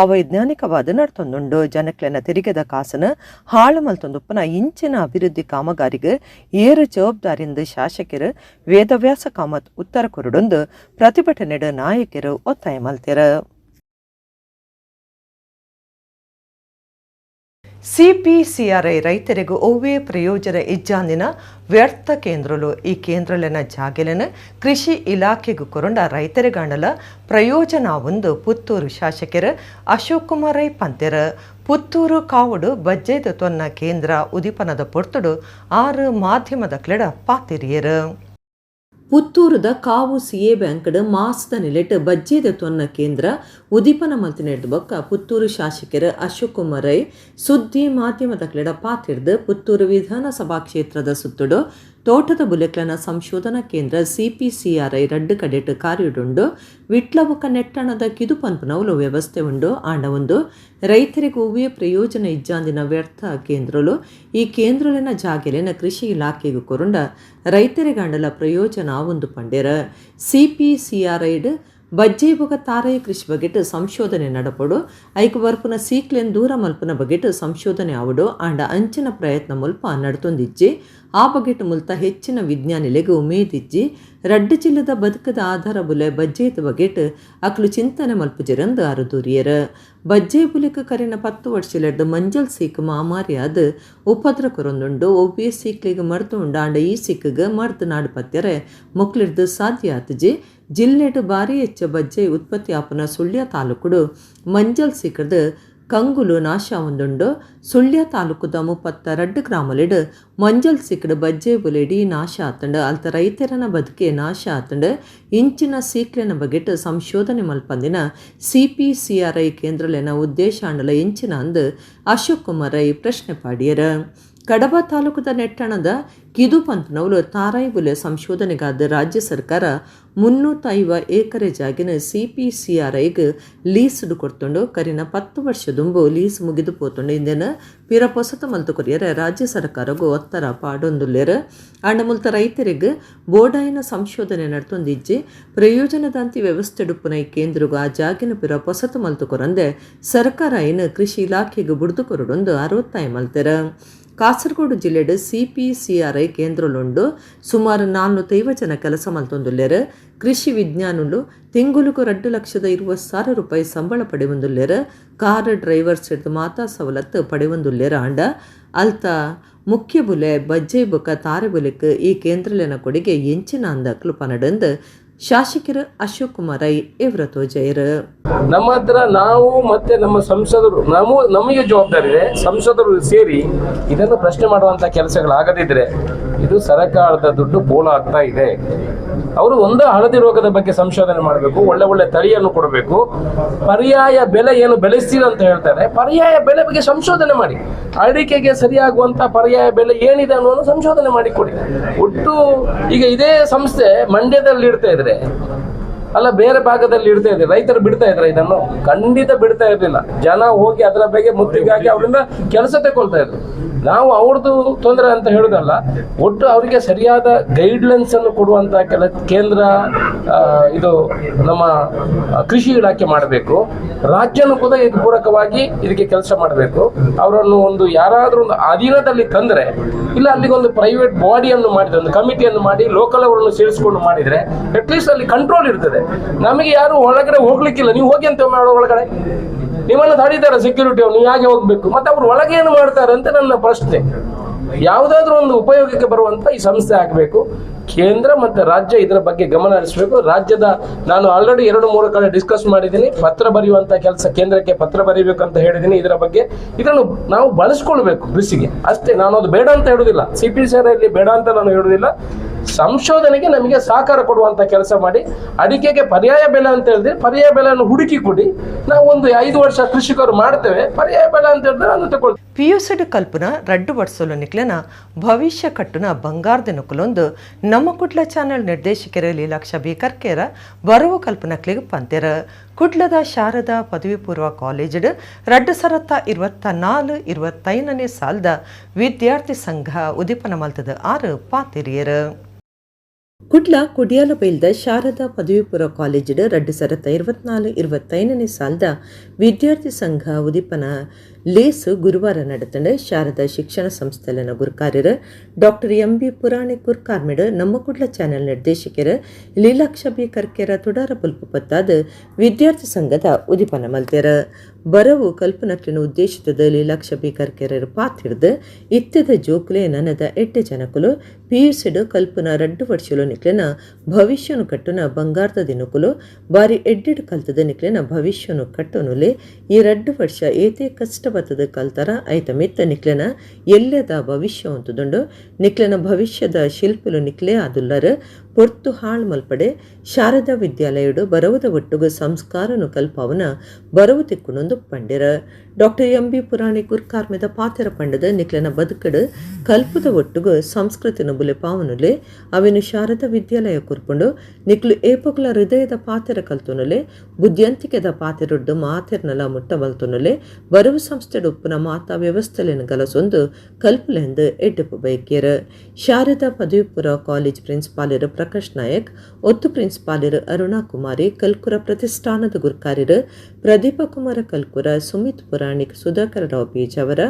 ಅವೈಜ್ಞಾನಿಕವಾದ ನಡ್ತೊಂದುಂಡು. ಜನಕ್ಲೆನ ತೆರಿಗೆದ ಕಾಸನ ಹಾಳು ಮಲ್ತೊಂದುಪ್ಪನ ಇಂಚಿನ ಅಭಿವೃದ್ಧಿ ಕಾಮಗಾರಿಗೆ ಏರು ಜವಾಬ್ದಾರಿಯಿಂದ ಶಾಸಕರು ವೇದವ್ಯಾಸ ಕಾಮತ್ ಉತ್ತರ ಕೊರಡೊಂದು ಪ್ರತಿಭಟನೆಡ ನಾಯಕರು ಒತ್ತಾಯ ಮಲ್ತೆರ. CPCRI ರೈತರಿಗೂ ಒವ್ವೇ ಪ್ರಯೋಜನ ಇಜ್ಜಾಂದಿನ ವ್ಯರ್ಥ ಕೇಂದ್ರಲು. ಈ ಕೇಂದ್ರಲಿನ ಜಾಗೆಲಿನ ಕೃಷಿ ಇಲಾಖೆಗೂ ಕೊರಂಡ ರೈತರಿಗಾಂಡಲ ಪ್ರಯೋಜನ ಒಂದು ಪುತ್ತೂರು ಶಾಸಕರು ಅಶೋಕ್ ಕುಮಾರ್ ರೈ ಪಂತೆರ. ಪುತ್ತೂರು ಕಾವಡು ಬಜ್ಜೆದ ತೊನ್ನ ಕೇಂದ್ರ ಉದಿಪನದ ಪೊರ್ತುಡು 6 ಮಾಧ್ಯಮದ ಕ್ಲೆಡ ಪಾತಿರಿಯರು. ಪುತ್ತೂರದ ಕಾವು CA ಬ್ಯಾಂಕ್ಡ್ ಮಾಸದ ನಿಲೆಟ್ ಬಜ್ಜೆದ ತೊನ್ನ ಕೇಂದ್ರ ಉದೀಪನ ಮಲ್ತಿನೆಡ್ದು ಬೊಕ್ಕ ಪುತ್ತೂರು ಶಾಸಕರು ಅಶೋಕ್ ಕುಮಾರ್ ರೈ ಸುದ್ದಿ ಮಾಧ್ಯಮದ ಕ್ಲೆಡ ಪಾತಿರ್ದು ಪುತ್ತೂರು ವಿಧಾನಸಭಾ ಕ್ಷೇತ್ರದ ಸುತ್ತುಡು ತೋಟದ ಬುಲೆಕ್ಲನ ಸಂಶೋಧನಾ ಕೇಂದ್ರ CPCRI ರಡ್ಡು ಕಡೆಟ್ ಕಾರ್ಯುಡುಂಡು ವಿಟ್ಲ ಬೊಕ್ಕ ನೆಟ್ಟಣದ ಕಿದು ಪನ್ಪುನವುಲು ವ್ಯವಸ್ಥೆ ಉಂಡು ಆಂಡ ಒಂದು ರೈತರಿಗೆ ಹೂವೇ ಪ್ರಯೋಜನ ಇಜ್ಜಾಂದಿನ ವ್ಯರ್ಥ ಕೇಂದ್ರಲು ಈ ಕೇಂದ್ರಲಿನ ಜಾಗೆಲಿನ ಕೃಷಿ ಇಲಾಖೆಗೂ ಕೊರುಂಡ ರೈತರಿಗೆ ಅಂಡಲ ಪ್ರಯೋಜನ ಒಂದು ಪಂಡೇರ CPCRI ಬಜ್ಜೆ ಬೊಕ ತಾರಾಯಿ ಕೃಷಿ ಬಗೆಟ್ ಸಂಶೋಧನೆ ನಡಪಡು ಐಕು ಬರ್ಪುನ ಸೀಕ್ಲೆನ್ ದೂರ ಮಲ್ಪನ ಬಗೆಟ್ ಸಂಶೋಧನೆ ಆವಡು ಆಂಡ ಅಂಚಿನ ಪ್ರಯತ್ನ ಮುಲ್ಪ ನಡ್ತೊಂದಿಜ್ಜಿ ಆ ಬಗೆಟ್ ಮುಲ್ತ ಹೆಚ್ಚಿನ ವಿಜ್ಞಾನಿಲೆಗೆ ಉಮೇದಿಜ್ಜಿ ರಡ್ಡು ಜಿಲ್ಲದ ಬದುಕದ ಆಧಾರ ಬುಲೆ ಬಜ್ಜೆದ ಬಗೆಟ್ ಅಕ್ಲು ಚಿಂತನೆ ಮಲ್ಪುಜಿರಂದು ಅರುದೂರಿಯರ ಬಜ್ಜೆ ಬುಲೆಕ್ ಕರೆನ 10 ವರ್ಷಲೆಡ್ದು ಮಂಜಲ್ ಸೀಕ್ ಮಾಮಾರಿಯಾದ ಉಪದ್ರ ಕೊರೊಂದುಂಡು ಒಬ್ಬೆ ಸೀಕ್ಲಿಗೆ ಮರ್ತು ಉಂಡಾಂಡ ಈ ಸಿಕ್ಕಿಗೆ ಮರ್ದು ನಾಡು ಪತ್ಯರೆ ಮುಕ್ಲಿರ್ದು ಸಾಧ್ಯ ಆತಜಿ ಜಿಲ್ಲೆಡ್ ಬಾರಿ ಹೆಚ್ಚ ಬಜ್ಜೆ ಉತ್ಪತ್ತಿ ಆಪನ ಸುಳ್ಯ ತಾಲೂಕುಡು ಮಂಜಲ್ ಸಿಕ್ಕದ ಕಂಗುಲು ನಾಶ ಒಂದುಂಡು ಸುಳ್ಯ ತಾಲೂಕುದ 32 ಗ್ರಾಮಲಿಡ್ ಮಂಜಲ್ ಸಿಕ್ಕಡ್ ಬಜ್ಜೆ ಬುಲೆಡಿ ನಾಶ ಆತಂಡು ಅಲ್ತ ರೈತರನ ಬದುಕೆ ನಾಶ ಆತಂಡು ಇಂಚಿನ ಸೀಕ್ಲೆನ ಬಗೆಟ್ ಸಂಶೋಧನೆ ಮಲ್ಪಂದಿನ CPCRI ಕೇಂದ್ರಲೆನ ಉದ್ದೇಶ ಅಂಡಲ ಇಂಚಿನ ಅಂದು ಅಶೋಕ್ ಕುಮಾರ್ ರೈ ಪ್ರಶ್ನೆ ಪಾಡಿಯರ ಕಡಬ ತಾಲೂಕದ ನೆಟ್ಟಣದ ಕಿದು ಪಂಪನವಲು ತಾರಾಯಿ ಬುಲೆ ಸಂಶೋಧನೆಗಾದ ರಾಜ್ಯ ಸರ್ಕಾರ 350 ಎಕರೆ ಜಾಗಿನ CPCRIಗೆ ಲೀಸ್ಡು ಕೊಡ್ತುಂಡು ಕರಿನ 10 ವರ್ಷದುಂಬು ಲೀಸ್ ಮುಗಿದು ಪೋತುಂಡು ಇಂದೇನ ಪಿರ ಪೊಸತ ಮಲ್ತು ಕೊರಿಯರ ರಾಜ್ಯ ಸರ್ಕಾರಗೂ ಒತ್ತರ ಪಾಡೊಂದುಲ್ಲೇರ ಅಂಡ ಮುಲ್ತ ರೈತರಿಗೆ ಬೋಡಾಯಿನ ಸಂಶೋಧನೆ ನಡ್ತೊಂದಿಜ್ಜಿ ಪ್ರಯೋಜನದಂತಿ ವ್ಯವಸ್ಥೆ ಡುಪ್ಪುನ ಈ ಕೇಂದ್ರಗೂ ಆ ಜಾಗಿನ ಪಿರ ಪೊಸತ ಮಲ್ತು ಕೊರಂದೆ ಸರ್ಕಾರ ಇನ್ನು ಕೃಷಿ ಇಲಾಖೆಗೆ ಬುಡ್ದು ಕೊರಡೊಂದು 60 ಮಲ್ತೆರ ಕಾಸರಗೋಡು ಜಿಲ್ಲೆಡ್ CPCRI ಕೇಂದ್ರಲುಂಡು ಸುಮಾರು 450 ಜನ ಕೆಲಸ ಮಲ್ತೊಂದುಲ್ಲೇರ ಕೃಷಿ ವಿಜ್ಞಾನುಲು ತಿಂಗುಲುಕು 2,20,000 ರೂಪಾಯಿ ಸಂಬಳ ಪಡೆಯೊಂದುಲ್ಲೇರ ಕಾರ್ ಡ್ರೈವರ್ಸ್ ಹಿಡಿದು ಮಾತಾ ಸವಲತ್ತು ಪಡೆಯೊಂದುಲ್ಲೇರ ಆಂಡ ಅಲ್ತ ಮುಖ್ಯ ಬುಲೆ ಬಜ್ಜೆ ಬೊಕ ತಾರೆ ಬುಲೆಕ್ ಈ ಕೇಂದ್ರಲೆನ ಕೊಡುಗೆ ಎಂಚಿನ ಅಂದಕ್ಲು ಪನಡಂದು ಶಾಸಕರು ಅಶೋಕ್ ಕುಮಾರ್ ರೈ ಇವರ ತೋಜಯರು ನಮ್ಮ ಹತ್ರ ನಾವು ಮತ್ತೆ ನಮ್ಮ ಸಂಸದರು ನಮಗೆ ಜವಾಬ್ದಾರಿ ಇದೆ. ಸಂಸದರು ಸೇರಿ ಇದನ್ನು ಪ್ರಶ್ನೆ ಮಾಡುವಂತ ಕೆಲಸಗಳಾಗದಿದ್ರೆ ಇದು ಸರ್ಕಾರದ ದುಡ್ಡು ಪೋಲ ಆಗ್ತಾ ಇದೆ. ಅವರು ಒಂದು ಹಳದಿ ರೋಗದ ಬಗ್ಗೆ ಸಂಶೋಧನೆ ಮಾಡಬೇಕು, ಒಳ್ಳೆ ತಳಿಯನ್ನು ಕೊಡಬೇಕು, ಪರ್ಯಾಯ ಬೆಲೆ ಏನು ಬೆಳೆಸ್ತೀರ ಅಂತ ಹೇಳ್ತಾರೆ, ಪರ್ಯಾಯ ಬೆಲೆ ಬಗ್ಗೆ ಸಂಶೋಧನೆ ಮಾಡಿ, ಅಡಿಕೆಗೆ ಸರಿಯಾಗುವಂತ ಪರ್ಯಾಯ ಬೆಲೆ ಏನಿದೆ ಅನ್ನೋದು ಸಂಶೋಧನೆ ಮಾಡಿ ಕೊಡಿ. ಒಟ್ಟು ಈಗ ಇದೇ ಸಂಸ್ಥೆ ಮಂಡ್ಯದಲ್ಲಿ ಇಡ್ತಾ ಇದ್ರೆ ಅಲ್ಲ ಬೇರೆ ಭಾಗದಲ್ಲಿ ಇಡ್ತಾ ಇದ್ರೆ ರೈತರು ಬಿಡ್ತಾ ಇದ್ರೆ ಇದನ್ನು ಖಂಡಿತ ಬಿಡ್ತಾ ಇರಲಿಲ್ಲ. ಜನ ಹೋಗಿ ಅದರ ಬಗ್ಗೆ ಮುತ್ತಿಗಾಗಿ ಅವರಿಂದ ಕೆಲಸ ತಗೊಳ್ತಾ ಇದ್ರು. ನಾವು ಅವ್ರದ್ದು ತೊಂದರೆ ಅಂತ ಹೇಳುದಲ್ಲ, ಒಟ್ಟು ಅವರಿಗೆ ಸರಿಯಾದ ಗೈಡ್ಲೈನ್ಸ್ ಅನ್ನು ಕೊಡುವಂತ ಕೇಂದ್ರ ಇದು ನಮ್ಮ ಕೃಷಿ ಇಲಾಖೆ ಮಾಡಬೇಕು. ರಾಜ್ಯನೂ ಕೂಡ ಇದಕ್ಕೆ ಪೂರಕವಾಗಿ ಇದಕ್ಕೆ ಕೆಲಸ ಮಾಡಬೇಕು. ಅವರನ್ನು ಒಂದು ಯಾರಾದ್ರೂ ಒಂದು ಅಧೀನದಲ್ಲಿ ತಂದ್ರೆ ಇಲ್ಲ ಅಲ್ಲಿಗೊಂದು ಪ್ರೈವೇಟ್ ಬಾಡಿಯನ್ನು ಮಾಡಿದ್ರೆ, ಒಂದು ಕಮಿಟಿಯನ್ನು ಮಾಡಿ ಲೋಕಲ್ ಅವರನ್ನು ಸೇರಿಸಿಕೊಂಡು ಮಾಡಿದ್ರೆ ಅಟ್ಲೀಸ್ಟ್ ಅಲ್ಲಿ ಕಂಟ್ರೋಲ್ ಇರ್ತದೆ. ನಮಗೆ ಯಾರು ಒಳಗಡೆ ಹೋಗ್ಲಿಕ್ಕಿಲ್ಲ, ನೀವು ಹೋಗಿ ಅಂತ ಮಾಡೋ ಒಳಗಡೆ ನಿಮ್ಮನ್ನು ತಡೀತಾರೆ ಸೆಕ್ಯೂರಿಟಿ, ನೀವು ಹೇಗೆ ಹೋಗ್ಬೇಕು, ಮತ್ತೆ ಅವ್ರು ಒಳಗೆ ಏನು ಮಾಡ್ತಾರೆ ಅಂತ ನನ್ನ ಪ್ರಶ್ನೆ. ಯಾವುದಾದ್ರೂ ಒಂದು ಉಪಯೋಗಕ್ಕೆ ಬರುವಂತ ಈ ಸಂಸ್ಥೆ ಆಗಬೇಕು. ಕೇಂದ್ರ ಮತ್ತೆ ರಾಜ್ಯ ಇದರ ಬಗ್ಗೆ ಗಮನ ಹರಿಸಬೇಕು. ರಾಜ್ಯದ ನಾನು ಆಲ್ರೆಡಿ 2-3 ಕಡೆ ಡಿಸ್ಕಸ್ ಮಾಡಿದ್ದೀನಿ. ಪತ್ರ ಬರೆಯುವಂತ ಕೆಲಸ ಕೇಂದ್ರಕ್ಕೆ ಪತ್ರ ಬರೀಬೇಕು ಅಂತ ಹೇಳಿದ್ದೀನಿ. ಇದರ ಬಗ್ಗೆ ಇದನ್ನು ನಾವು ಬಳಸ್ಕೊಳ್ಬೇಕು ಕೃಷಿಗೆ ಅಷ್ಟೇ. ನಾನು ಅದು ಬೇಡ ಅಂತ ಹೇಳುದಿಲ್ಲ, CPCRI ಬೇಡ ಅಂತ ನಾನು ಹೇಳುದಿಲ್ಲ. ಸಂಶೋಧನೆಗೆ ನಮಗೆ ಸಹಕಾರ ಕೊಡುವಂತ ಕೆಲಸ ಮಾಡಿ. ಅಡಿಕೆಗೆ ಪರ್ಯಾಯ ಬೆಲೆ ಅಂತ ಹೇಳಿದ್ರೆ ಪರ್ಯಾಯ ಬೆಲೆಯನ್ನು ಹುಡುಕಿ ಕೊಡಿ. ನಾವು ಒಂದು 5 ವರ್ಷ ಕೃಷಿಕರು ಮಾಡ್ತೇವೆ, ಪರ್ಯಾಯ ಬೆಲೆ ಅಂತ ಹೇಳಿದ್ರೆ ಅದನ್ನು ತಗೊಳ್ತೀವಿ. PUCD ಕಲ್ಪನ ರಡ್ಡು ವರ್ಷಲು ನಿಕ್ಲೆನ ಭವಿಷ್ಯ ಕಟ್ಟುನ ಬಂಗಾರದ ನುಕುಲೊಂದು ನಮ್ಮ ಕುಡ್ಲ ಚಾನೆಲ್ ನಿರ್ದೇಶಕರ ಲೀಲಾಕ್ಷ ಬೇಕರ್ಕೇರ ಬರವು ಕಲ್ಪನಕ್ಲಿಗೆ ಪಂತೆರ ಕುಡ್ಲದ ಶಾರದಾ ಪದವಿ ಪೂರ್ವ ಕಾಲೇಜ್ 2024-25 ಸಾಲದ ವಿದ್ಯಾರ್ಥಿ ಸಂಘ ಉದೀಪನ ಮಲ್ತದ 6 ಪಾತಿರಿಯರ ಕುಡ್ಲ ಕುಡಿಯಾಲ ಬೈಲ್ದ ಶಾರದಾ ಪದವಿ ಪೂರ್ವ ಕಾಲೇಜ್ 2024-25 ಸಾಲದ ವಿದ್ಯಾರ್ಥಿ ಸಂಘ ಉದೀಪನ ಲೇಸು ಗುರುವಾರ ನಡೆತಂಡ ಶಾರದಾ ಶಿಕ್ಷಣ ಸಂಸ್ಥೆಲನ ಗುರುಕಾರ್ಯರ ಡಾಕ್ಟರ್ MB ಪುರಾಣಿಕ್ ಗುರುಕಾರ್ಮಿಡ್ ನಮ್ಮ ಕುಡ್ಲ ಚಾನೆಲ್ ನಿರ್ದೇಶಕರ ಲೀಲಾಕ್ಷ ಬಿ ಕರ್ಕೆರ ತುಡಾರ ಪುಲ್ಪು ಪತ್ತಾದ ವಿದ್ಯಾರ್ಥಿ ಸಂಘದ ಉದೀಪನ ಮಲ್ತೆರ ಬರವು ಕಲ್ಪನಕ್ಲಿನ ಉದ್ದೇಶಿತದ ಲೀಲಾಕ್ಷ ಬಿ ಕರ್ಕೆರರ ಪಾತಿಡ್ದು ಇತ್ಯದ ಜೋಕುಲೆ ನನದ 8 ಜನಕುಲು PUCD ಕಲ್ಪನ 2 ವರ್ಷಲು ನಿಕ್ಲೆನ ಭವಿಷ್ಯನು ಕಟ್ಟುನ ಬಂಗಾರದ ದಿನಕುಲು ಬಾರಿ ಎಡ್ಡೆಡ್ ಕಲ್ತದ ನಿಕ್ಲೆನ ಭವಿಷ್ಯನು ಕಟ್ಟುನುಲೆ ಈ 2 ವರ್ಷ ಏತೆ ಕಷ್ಟ ಬತ್ತದ ಕಲ್ತರ ಐತ ಮಿತ್ತ ನಿಕ್ಲೆನ ಎಲ್ಲದ ಭವಿಷ್ಯ ಅಂತದುಂಡು ನಿಕ್ಲೆನ ಭವಿಷ್ಯದ ಶಿಲ್ಪಲು ನಿಕ್ಲೆ ಆದುಲ್ಲರ ಪೊರ್ತು ಹಾಳ್ ಮಲ್ಪಡೆ ಶಾರದಾ ವಿದ್ಯಾಲಯಡು ಬರವದ ಒಟ್ಟುಗು ಸಂಸ್ಕಾರನು ಕಲ್ಪವನ ಬರವು ತಿಕ್ಕುನೊಂದು ಪಂಡಿರ. Doctor MB. ಪುರಾಣಿ ಗುರ್ಕಾರ್ಮೆದ ಪಾತೆರ ಪಂಡದ ನಿಕ್ಲನ ಬದುಕಡು ಕಲ್ಪದ ಒಟ್ಟುಗು ಸಂಸ್ಕೃತಿನ ಬುಲೆ ಪಾವನುಲೆ ಅವಿನು ಶಾರದಾ ವಿದ್ಯಾಲಯ ಕುರ್ಪುಂಡು ನಿಕ್ಲು ಏಪುಗ್ಲ ಹೃದಯದ ಪಾತೆರ ಕಲ್ತುನುಲೆ ಬುದ್ಧಿಯಂತಿಕೆದ ಪಾತೆರೊಡ್ಡು ಮಾತೆರ್ನಲ ಮುಟ್ಟ ಬಲ್ತುನುಲೆ ಬರವು ಸಂಸ್ಥೆಡು ಉಪ್ಪುನ ಮಾತಾ ವ್ಯವಸ್ಥೆಲೆನ ಗಲಸೊಂದು ಕಲ್ಪುಲೆಂದು ಎಡ್ಡೆಪ್ಪು ಬೈಕ್ಯರು. ಶಾರದಾ ಪದವಿ ಪೂರ್ವ ಕಾಲೇಜ್ ಪ್ರಿನ್ಸಿಪಾಲರು ಪ್ರಕಾಶ್ ನಾಯಕ್, ಒತ್ತು ಪ್ರಿನ್ಸಿಪಾಲರು ಅರುಣಾ ಕುಮಾರಿ, ಕಲ್ಕುರ ಪ್ರತಿಷ್ಠಾನದ ಗುರ್ಕಾರ್ಯರು ಪ್ರದೀಪ ಕುಮಾರ ಕಲ್ಕುರ, ಸುಮಿತ್ ಪುರಾಣಿಕ್, ಸುಧಾಕರ್ ರಾವ್ ಬೀಜ್ ಅವರ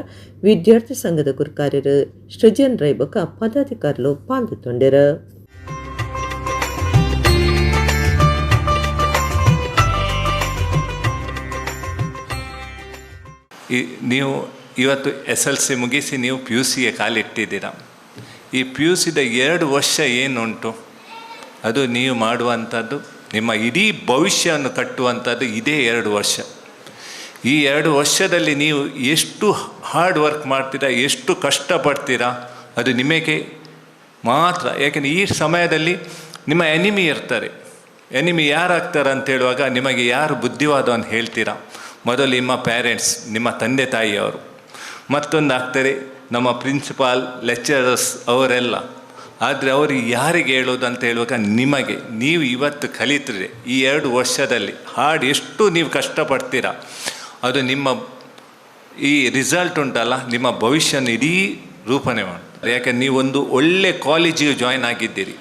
ವಿದ್ಯಾರ್ಥಿ ಸಂಘದ ಗುರ್ಕಾರ್ಯರು ಸೃಜನ್ ರೈಬಕ ಪದಾಧಿಕಾರಿಗಳು ಪಾಲ್ಗೊಂಡಿರು. ನೀವು ಇವತ್ತು SLC ಮುಗಿಸಿ ನೀವು PUCಗೆ ಕಾಲಿಟ್ಟಿದ್ದೀರಾ. ಈ PUCದ 2 ವರ್ಷ ಏನುಂಟು ಅದು ನೀವು ಮಾಡುವಂಥದ್ದು, ನಿಮ್ಮ ಇಡೀ ಭವಿಷ್ಯವನ್ನು ಕಟ್ಟುವಂಥದ್ದು ಇದೇ 2 ವರ್ಷ. ಈ 2 ವರ್ಷದಲ್ಲಿ ನೀವು ಎಷ್ಟು ಹಾರ್ಡ್ ವರ್ಕ್ ಮಾಡ್ತೀರಾ, ಎಷ್ಟು ಕಷ್ಟಪಡ್ತೀರಾ ಅದು ನಿಮಗೆ ಮಾತ್ರ. ಯಾಕೆಂದರೆ ಈ ಸಮಯದಲ್ಲಿ ನಿಮ್ಮ ಎನಿಮಿ ಇರ್ತಾರೆ. ಎನಿಮಿ ಯಾರಾಗ್ತಾರೆ ಅಂತ ಹೇಳುವಾಗ ನಿಮಗೆ ಯಾರು ಬುದ್ಧಿವಾದವನ್ನು ಹೇಳ್ತೀರಾ? ಮೊದಲು ನಿಮ್ಮ ಪೇರೆಂಟ್ಸ್, ನಿಮ್ಮ ತಂದೆ ತಾಯಿಯವರು. ಮತ್ತೊಂದು ಆಗ್ತಾರೆ ನಮ್ಮ ಪ್ರಿನ್ಸಿಪಾಲ್, ಲೆಕ್ಚರರ್ಸ್ ಅವರೆಲ್ಲ. ಆದರೆ ಅವರು ಯಾರಿಗೆ ಹೇಳೋದು ಅಂತ ಹೇಳುವಾಗ ನಿಮಗೆ, ನೀವು ಇವತ್ತು ಕಲಿತರೆ ಈ 2 ವರ್ಷದಲ್ಲಿ ಎಷ್ಟು ನೀವು ಕಷ್ಟಪಡ್ತೀರಾ ಅದು ನಿಮ್ಮ ಈ ರಿಸಲ್ಟ್ ಉಂಟಲ್ಲ ನಿಮ್ಮ ಭವಿಷ್ಯನ ಇಡೀ ರೂಪಣೆ ಮಾಡ್ತಾರೆ. ಯಾಕೆಂದ್ರೆ ನೀವೊಂದು ಒಳ್ಳೆ ಕಾಲೇಜಿಗೆ ಜಾಯ್ನ್ ಆಗಿದ್ದೀರಿ,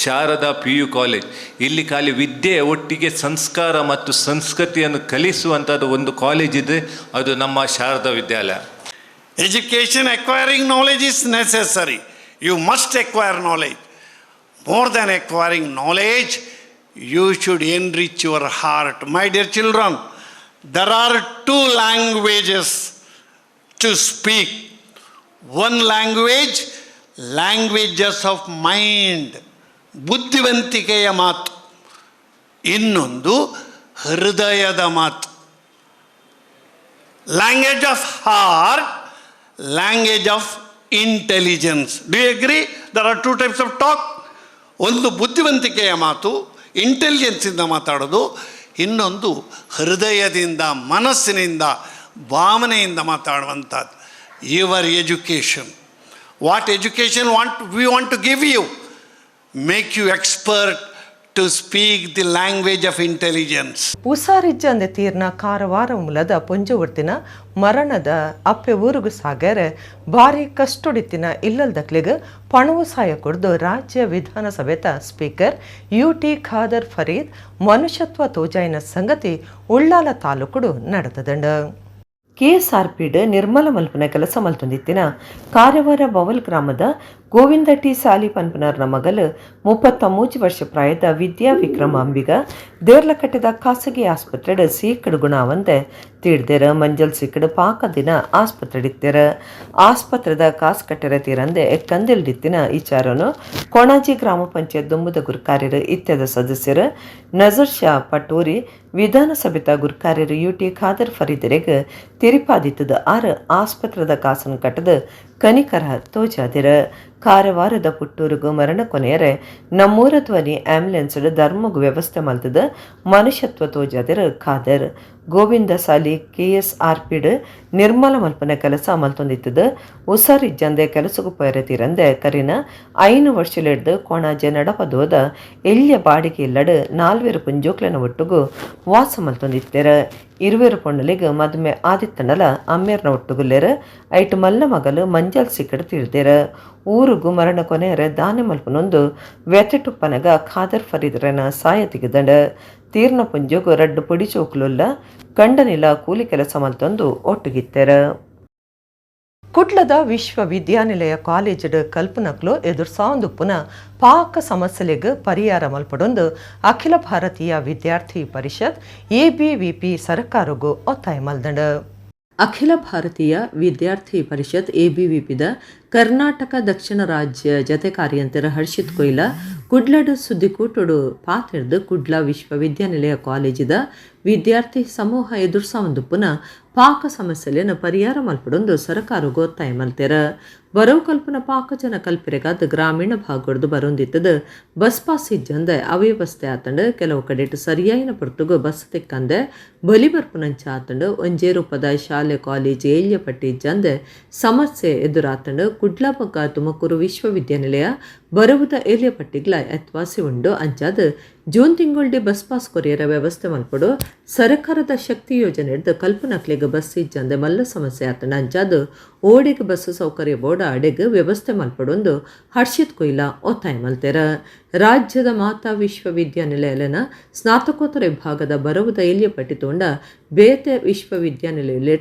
ಶಾರದಾ PU ಕಾಲೇಜ್. ಇಲ್ಲಿ ಖಾಲಿ ವಿದ್ಯೆ ಒಟ್ಟಿಗೆ ಸಂಸ್ಕಾರ ಮತ್ತು ಸಂಸ್ಕೃತಿಯನ್ನು ಕಲಿಸುವಂಥದ್ದು ಒಂದು ಕಾಲೇಜ್ ಇದೆ, ಅದು ನಮ್ಮ ಶಾರದಾ ವಿದ್ಯಾಲಯ. Education, acquiring knowledge is necessary. You must acquire knowledge. More than acquiring knowledge, you should enrich your heart. My dear children, there are 2 languages to speak. One language, languages of mind, ಬುದ್ಧಿವಂತಿಕೆಯ ಮಾತು. ಇನ್ನೊಂದು ಹೃದಯದ ಮಾತು, language of heart, language of intelligence. Do you agree? There are 2 types of talk. ಒಂದು ಬುದ್ಧಿವಂತಿಕೆಯ ಮಾತು, ಇಂಟೆಲಿಜೆನ್ಸಿಂದ ಮಾತಾಡೋದು. ಇನ್ನೊಂದು ಹೃದಯದಿಂದ, ಮನಸ್ಸಿನಿಂದ, ಭಾವನೆಯಿಂದ ಮಾತಾಡುವಂಥದ್ದು. Your education, what education we want to give you, make you expert to speak the language of intelligence. ಉಸಾರಿಜ್ಜ ಅಂದೆ ತೀರ್ನ ಕಾರವಾರ ಮೂಲದ ಪೊಂಜುವರ್ತಿನ ಮರಣದ ಅಪ್ಪೆ ಊರುಗು ಸಾಗರೆ ಭಾರಿ ಕಷ್ಟೊಡಿತಿನ ಇಲ್ಲಲ್ದಕ್ಲಿಗೆ ಪಣವು ಸಹಾಯ ಕೊಡ್ದು ರಾಜ್ಯ ವಿಧಾನಸಭೆತ ಸ್ಪೀಕರ್ UT ಖಾದರ್ ಫರೀದ್ ಮನುಷ್ಯತ್ವ ತೋಜಾಯಿನ ಸಂಗತಿ ಉಳ್ಳಾಲ ತಾಲೂಕುಡು ನಡೆದದಂಡ. KSRPಡ್ ನಿರ್ಮಲ ಮಲ್ಪನ ಕೆಲಸ ಮಲ್ತೊಂದಿತ್ತಿನ ಕಾರವಾರ ಬವಲ್ ಗ್ರಾಮದ ಗೋವಿಂದ ಟಿ ಸಾಲಿ ಪನ್ಪನರ್ನ ಮಗಲು 33 ವರ್ಷ ಪ್ರಾಯದ ವಿದ್ಯಾ ವಿಕ್ರಮ ಅಂಬಿಗ ದೇರ್ಲಕಟ್ಟೆದ ಖಾಸಗಿ ಆಸ್ಪತ್ರೆಡ್ ಸೀಕಡು ಗುಣವಂದೆ ತೀಡ್ದೇರ ಮಂಜಲ್ ಸಿಕ್ಕಡು ಪಾಕ ದಿನ ಆಸ್ಪತ್ರೆಡಿತ್ತೆರ. ಆಸ್ಪತ್ರೆದ ಕಾಸ್ ಕಟ್ಟೆರ ತೀರಂದೆ ಕಂದಿಲ್ಡಿತ್ತಿನ ವಿಚಾರನು ಕೊಣಾಜಿ ಗ್ರಾಮ ಪಂಚಾಯತ್ ದುಂಬುದ ಗುರ್ಕಾರ್ಯರು ಇತ್ಯಾದ ಸದಸ್ಯರು ನಜರ್ ಶಾ ಪಟೂರಿ ವಿಧಾನಸಭೆತ ಗುರ್ಕಾರ್ಯರು UT ಖಾದರ್ ಫರೀದರೆಗೆ ತಿರಿಪಾದಿತ್ತದ ಆಸ್ಪತ್ರೆದ ಕಾಸನ್ ಕಟ್ಟದ ಕನಿಕರ ತೋಜಾದಿರ. ಕಾರವಾರದ ಪುಟ್ಟೂರುಗು ಮರಣ ಕೊನೆಯರೆ ನಮ್ಮೂರ ಧ್ವನಿ ಆಂಬ್ಯುಲೆನ್ಸ್ ಧರ್ಮಗು ವ್ಯವಸ್ಥೆ ಮಲ್ತದ ಮನುಷ್ಯತ್ವ ತೋಜಾದಿರ ಖಾದರ್. ಗೋವಿಂದ ಸಾಲಿ KSRPಡ್ ನಿರ್ಮಲ ಮಲ್ಪನ ಕೆಲಸ ಮಲ್ತೊಂದಿತ್ತದ ಉಸಾರಿಜ್ಜಂದೆ ಕೆಲಸಗೂ ಪೈರತೀರಂದೆ ಕರಿನ 5 ವರ್ಷಲಿಡ್ದು ಕೊಣಾಜೆ ನಡಪದೋದ ಎಳ್ಯ ಬಾಡಿಗೆ ಇಲ್ಲಡ್ 4 ಪುಂಜೋಕ್ಲನ ಒಟ್ಟುಗು ವಾಸ ಮಲ್ತೊಂದಿತ್ತೆರ. 20 ಪೊಣ್ಣಲಿಗೆ ಮದುವೆ ಆದಿತ್ತಂಡಲ ಅಮ್ಮೇರ್ನ ಒಟ್ಟುಗುಲ್ಲೆರ ಐಟು ಮಲ್ಲ ಮಗಲು ಮಂಜಲ್ ಸಿಕ್ಕಡು ತಿಳಿದೇರ. ಊರುಗು ಮರಣ ಕೊನೆಯರ ದಾನೆ ಮಲ್ಪನೊಂದು ವ್ಯಥೆಟುಪ್ಪನಗ ಖಾದರ್ ಫರೀದ್ರನ ಸಾಯ ತೆಗೆದಂಡ. ತೀರ್ನ ಪುಂಜೋಗು ರಡ್ಡು ಪುಡಿ ಚೌಕ್ಲುಲ್ಲ ಕಂಡನಿಲ ಕೂಲಿ ಕೆಲಸ ಮಲ್ತೊಂದು ಒಟ್ಟುಗಿತ್ತೆರ. ಕುಡ್ಲದ ವಿಶ್ವವಿದ್ಯಾನಿಲಯ ಕಾಲೇಜಡ್ ಕಲ್ಪನಕ್ಲು ಎದುರ್ಸಾಂದುಪ್ಪುನ ಪಾಕ ಸಮಸ್ಯೆಲೆಗ್ ಪರಿಹಾರ ಮಲ್ಪಡೊಂದು ಅಖಿಲ ಭಾರತೀಯ ವಿದ್ಯಾರ್ಥಿ ಪರಿಷತ್ ABVP ಸರ್ಕಾರಗೂ ಒತ್ತಾಯ ಮಲ್ದಂಡ. ಅಖಿಲ ಭಾರತೀಯ ವಿದ್ಯಾರ್ಥಿ ಪರಿಷತ್ ABVPದ ಕರ್ನಾಟಕ ದಕ್ಷಿಣ ರಾಜ್ಯ ಜತೆ ಕಾರ್ಯಂತರ ಹರ್ಷಿತ್ ಕೊಯ್ಲ ಕುಡ್ಲಡ್ ಸುದ್ದಿಕೂಟುಡು ಪಾತೆರ್ದು ಕುಡ್ಲ ವಿಶ್ವವಿದ್ಯಾನಿಲಯ ಕಾಲೇಜಿದ ವಿದ್ಯಾರ್ಥಿ ಸಮೂಹ ಎದುರ್ಸಾವಂದುಪ್ಪುನ ಪಾಕ ಸಮಸ್ಯೆಲೆನ ಪರಿಹಾರ ಮಲ್ಪಡೊಂದು ಸರ್ಕಾರಗೂ ಒತ್ತಾಯ ಮಲ್ತೆರ. ಬರವು ಕಲ್ಪನ ಪಾಕಜನ ಕಲ್ಪರೆಗಾದ ಗ್ರಾಮೀಣ ಭಾಗದ್ದು ಬರೊಂದಿತ್ತದ ಬಸ್ ಪಾಸ್ ಇಜ್ಜಂದೆ ಅವ್ಯವಸ್ಥೆ ಆತಂಡು ಕೆಲವು ಕಡೆಟ್ ಸರಿಯಾಯಿನ ಪೊರ್ತುಗು ಬಸ್ ತೆಕ್ಕಂದೆ ಬಲಿ ಬರ್ಪುನಂಚ ಆತಂಡು ಒಂಜೇ ರೂಪದ ಶಾಲೆ ಕಾಲೇಜ್ ಏಳ್ಯ ಪಟ್ಟಿ ಇಜ್ಜಂದೆ ಸಮಸ್ಯೆ ಎದುರಾತಂಡು ಕುಡ್ಲಬಗ್ಗ ತುಮಕೂರು ವಿಶ್ವವಿದ್ಯಾನಿಲಯ ಬರುವುದ ಏಳ್ಯ ಪಟ್ಟಿಗ್ಲ ಎತ್ವಾಸಿ ಉಂಡು ಅಂಚಾದ ಜೂನ್ ತಿಂಗಳಡೆ ಬಸ್ ಪಾಸ್ ಕೊರಿಯರ ವ್ಯವಸ್ಥೆ ಮಲ್ಪಡು ಸರ್ಕಾರದ ಶಕ್ತಿ ಯೋಜನೆ ಹಿಡಿದು ಕಲ್ಪನಕ್ಲಿಗೆ ಬಸ್ ಇಜ್ಜಂದೆ ಮಲ್ಲ ಸಮಸ್ಯೆ ಆತಂಡ ಅಂಚಾದ ಓಡಿಗೆ ಬಸ್ ಸೌಕರ್ಯ ಬೋರ್ಡ್ ಅಡೆಗೆ ವ್ಯವಸ್ಥೆ ಮಲ್ಪಡೊಂದು ಹರ್ಷಿತ್ ಕೊಯ್ಲ ಒತ್ತಾಯ ಮಲ್ತೆರ ರಾಜ್ಯದ ಮಾತಾ ವಿಶ್ವವಿದ್ಯಾನಿಲಯನ ಸ್ನಾತಕೋತ್ತರ ವಿಭಾಗದ ಬರುವುದ ಏಳ್ಯ ಪಟ್ಟಿ ತೋಂಡ ಬೇತೆ ವಿಶ್ವವಿದ್ಯಾನಿಲಯ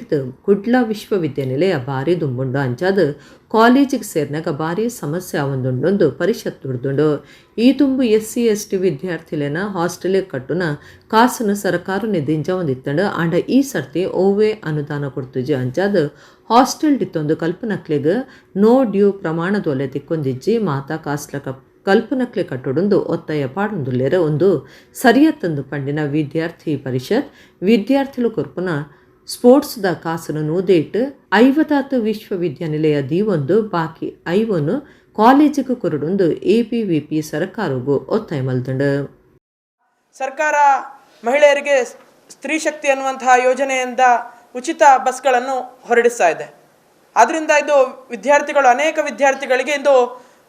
ಕುಡ್ಲ ವಿಶ್ವವಿದ್ಯಾನಿಲಯ ಭಾರಿ ದುಂಬುಂಡು ಅಂಚಾದ ಕಾಲೇಜಿಗೆ ಸೇರ್ನಾಗ ಭಾರಿ ಸಮಸ್ಯೆ ಆವೊಂದುಂಡೊಂದು ಪರಿಷತ್ ದುಡ್ದುಂಡು ಈ ತುಂಬು SC ST ವಿದ್ಯಾರ್ಥಿಲೇನ ಹಾಸ್ಟೆಲಿಗೆ ಕಟ್ಟುನ ಕಾಸನ್ನು ಸರ್ಕಾರ ನಿಧಿಂಜ ಒಂದಿತ್ತಂಡು ಆಂಡ ಈ ಸರ್ತಿ ಓವೇ ಅನುದಾನ ಕೊಡ್ತುಜಿ ಅಂಚಾದ ಹಾಸ್ಟೆಲ್ ಡಿತ್ತೊಂದು ಕಲ್ಪನಕ್ಲಿಗೆ ನೋ ಡ್ಯೂ ಪ್ರಮಾಣದೊಲೆ ತಿಕ್ಕೊಂದಿಜ್ಜಿ ಮಾತಾ ಕಾಸ್ಲಕ ಕಲ್ಪನಕ್ಲೆ ಕಟ್ಟೊಡೊಂದು ಒತ್ತಾಯ ಪಾಡೊಂದುಲ್ಲೆರ ಒಂದು ಸರಿಯತ್ತಂದು ಪಂಡಿನ ವಿದ್ಯಾರ್ಥಿ ಪರಿಷತ್ ವಿದ್ಯಾರ್ಥಿಲು ಕೊರ್ಪುನ ಸ್ಪೋರ್ಟ್ಸ್ದ ಕಾಸನ್ನು ನೂದೇಟ್ 50 ವಿಶ್ವವಿದ್ಯಾನಿಲಯ ದೀವೊಂದು ಬಾಕಿ 5 ಕಾಲೇಜಿಗೆ ಕೊರಡೊಂದು APVP ಸರ್ಕಾರಗೂ ಒತ್ತಾಯ ಮಲ್ತಂಡು. ಸರ್ಕಾರ ಮಹಿಳೆಯರಿಗೆ ಸ್ತ್ರೀ ಶಕ್ತಿ ಅನ್ನುವಂತಹ ಯೋಜನೆಯಿಂದ ಉಚಿತ ಬಸ್ಗಳನ್ನು ಹೊರಡಿಸ್ತಾ ಇದೆ. ಆದ್ದರಿಂದ ಇದು ಅನೇಕ ವಿದ್ಯಾರ್ಥಿಗಳಿಗೆ ಇಂದು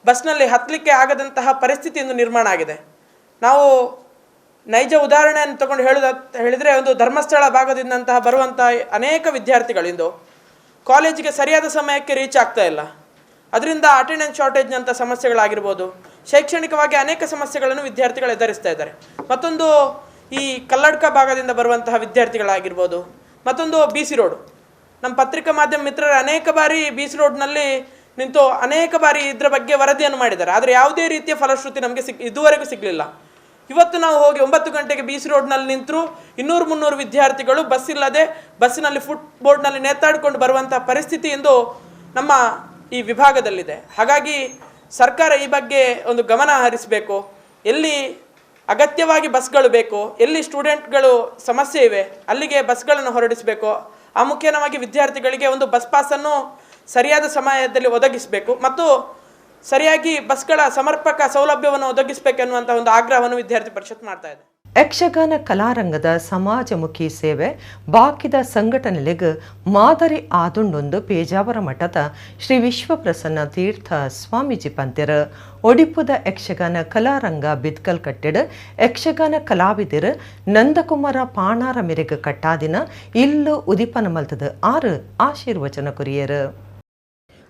ಬಸ್ನಲ್ಲಿ ಹತ್ತಲಿಕ್ಕೆ ಆಗದಂತಹ ಪರಿಸ್ಥಿತಿ ಇಂದು ನಿರ್ಮಾಣ ಆಗಿದೆ. ನಾವು ನೈಜ ಉದಾಹರಣೆಯನ್ನು ತಗೊಂಡು ಹೇಳಿದರೆ ಒಂದು ಧರ್ಮಸ್ಥಳ ಭಾಗದಿಂದಂತಹ ಬರುವಂಥ ಅನೇಕ ವಿದ್ಯಾರ್ಥಿಗಳಿಂದು ಕಾಲೇಜಿಗೆ ಸರಿಯಾದ ಸಮಯಕ್ಕೆ ರೀಚ್ ಆಗ್ತಾ ಇಲ್ಲ. ಅದರಿಂದ ಅಟೆಂಡೆನ್ಸ್ ಶಾರ್ಟೇಜ್ನಂಥ ಸಮಸ್ಯೆಗಳಾಗಿರ್ಬೋದು, ಶೈಕ್ಷಣಿಕವಾಗಿ ಅನೇಕ ಸಮಸ್ಯೆಗಳನ್ನು ವಿದ್ಯಾರ್ಥಿಗಳು ಎದುರಿಸ್ತಾ ಇದ್ದಾರೆ. ಮತ್ತೊಂದು ಈ ಕಲ್ಲಡ್ಕ ಭಾಗದಿಂದ ಬರುವಂತಹ ವಿದ್ಯಾರ್ಥಿಗಳಾಗಿರ್ಬೋದು, ಮತ್ತೊಂದು BC ರೋಡು. ನಮ್ಮ ಪತ್ರಿಕಾ ಮಾಧ್ಯಮ ಮಿತ್ರರು ಅನೇಕ ಬಾರಿ BC ರೋಡ್ನಲ್ಲಿ ನಿಂತು ಅನೇಕ ಬಾರಿ ಇದರ ಬಗ್ಗೆ ವರದಿಯನ್ನು ಮಾಡಿದ್ದಾರೆ. ಆದರೆ ಯಾವುದೇ ರೀತಿಯ ಫಲಶ್ರುತಿ ನಮಗೆ ಇದುವರೆಗೂ ಸಿಗಲಿಲ್ಲ. ಇವತ್ತು ನಾವು ಹೋಗಿ 9 ಗಂಟೆಗೆ BC ರೋಡ್ನಲ್ಲಿ ನಿಂತರೂ 200-300 ವಿದ್ಯಾರ್ಥಿಗಳು ಬಸ್ ಇಲ್ಲದೆ ಬಸ್ಸಿನಲ್ಲಿ ಫುಟ್ಬೋರ್ಡ್ನಲ್ಲಿ ನೇತಾಡಿಕೊಂಡು ಬರುವಂಥ ಪರಿಸ್ಥಿತಿ ಇಂದು ನಮ್ಮ ಈ ವಿಭಾಗದಲ್ಲಿದೆ. ಹಾಗಾಗಿ ಸರ್ಕಾರ ಈ ಬಗ್ಗೆ ಒಂದು ಗಮನ ಹರಿಸಬೇಕು. ಎಲ್ಲಿ ಅಗತ್ಯವಾಗಿ ಬಸ್ಗಳು ಬೇಕು, ಎಲ್ಲಿ ಸ್ಟೂಡೆಂಟ್ಗಳು ಸಮಸ್ಯೆ ಇವೆ ಅಲ್ಲಿಗೆ ಬಸ್ಗಳನ್ನು ಹೊರಡಿಸಬೇಕು. ಆ ಮುಖ್ಯವಾಗಿ ವಿದ್ಯಾರ್ಥಿಗಳಿಗೆ ಒಂದು ಬಸ್ ಪಾಸನ್ನು ಸರಿಯಾದ ಸಮಯದಲ್ಲಿ ಒದಗಿಸಬೇಕು ಮತ್ತು ಸರಿಯಾಗಿ ಬಸ್ಗಳ ಸಮರ್ಪಕ ಸೌಲಭ್ಯವನ್ನು ಒದಗಿಸಬೇಕೆನ್ನುವಂಥ ಒಂದು ಆಗ್ರಹವನ್ನು ವಿದ್ಯಾರ್ಥಿ ಪರಿಷತ್ ಮಾಡ್ತಾ ಇದೆ. ಯಕ್ಷಗಾನ ಕಲಾರಂಗದ ಸಮಾಜಮುಖಿ ಸೇವೆ ಬಾಕಿದ ಸಂಘಟನೆಲೆಗೆ ಮಾದರಿ ಆದುಂಡೊಂದು ಪೇಜಾವರ ಮಠದ ಶ್ರೀ ವಿಶ್ವಪ್ರಸನ್ನ ತೀರ್ಥ ಸ್ವಾಮೀಜಿ ಪಂತ್ಯರ ಒಡಿಪುದ ಯಕ್ಷಗಾನ ಕಲಾರಂಗ ಬಿದ್ಕಲ್ ಕಟ್ಟೆಡ್ ಯಕ್ಷಗಾನ ಕಲಾವಿದರು ನಂದಕುಮಾರ ಪಾಣಾರ ಮೆರೆಗೆ ಕಟ್ಟಾದಿನ ಇಲ್ಲು ಉದಿಪನ ಮಲ್ತದ 6 ಆಶೀರ್ವಚನ ಕೊರಿಯರು.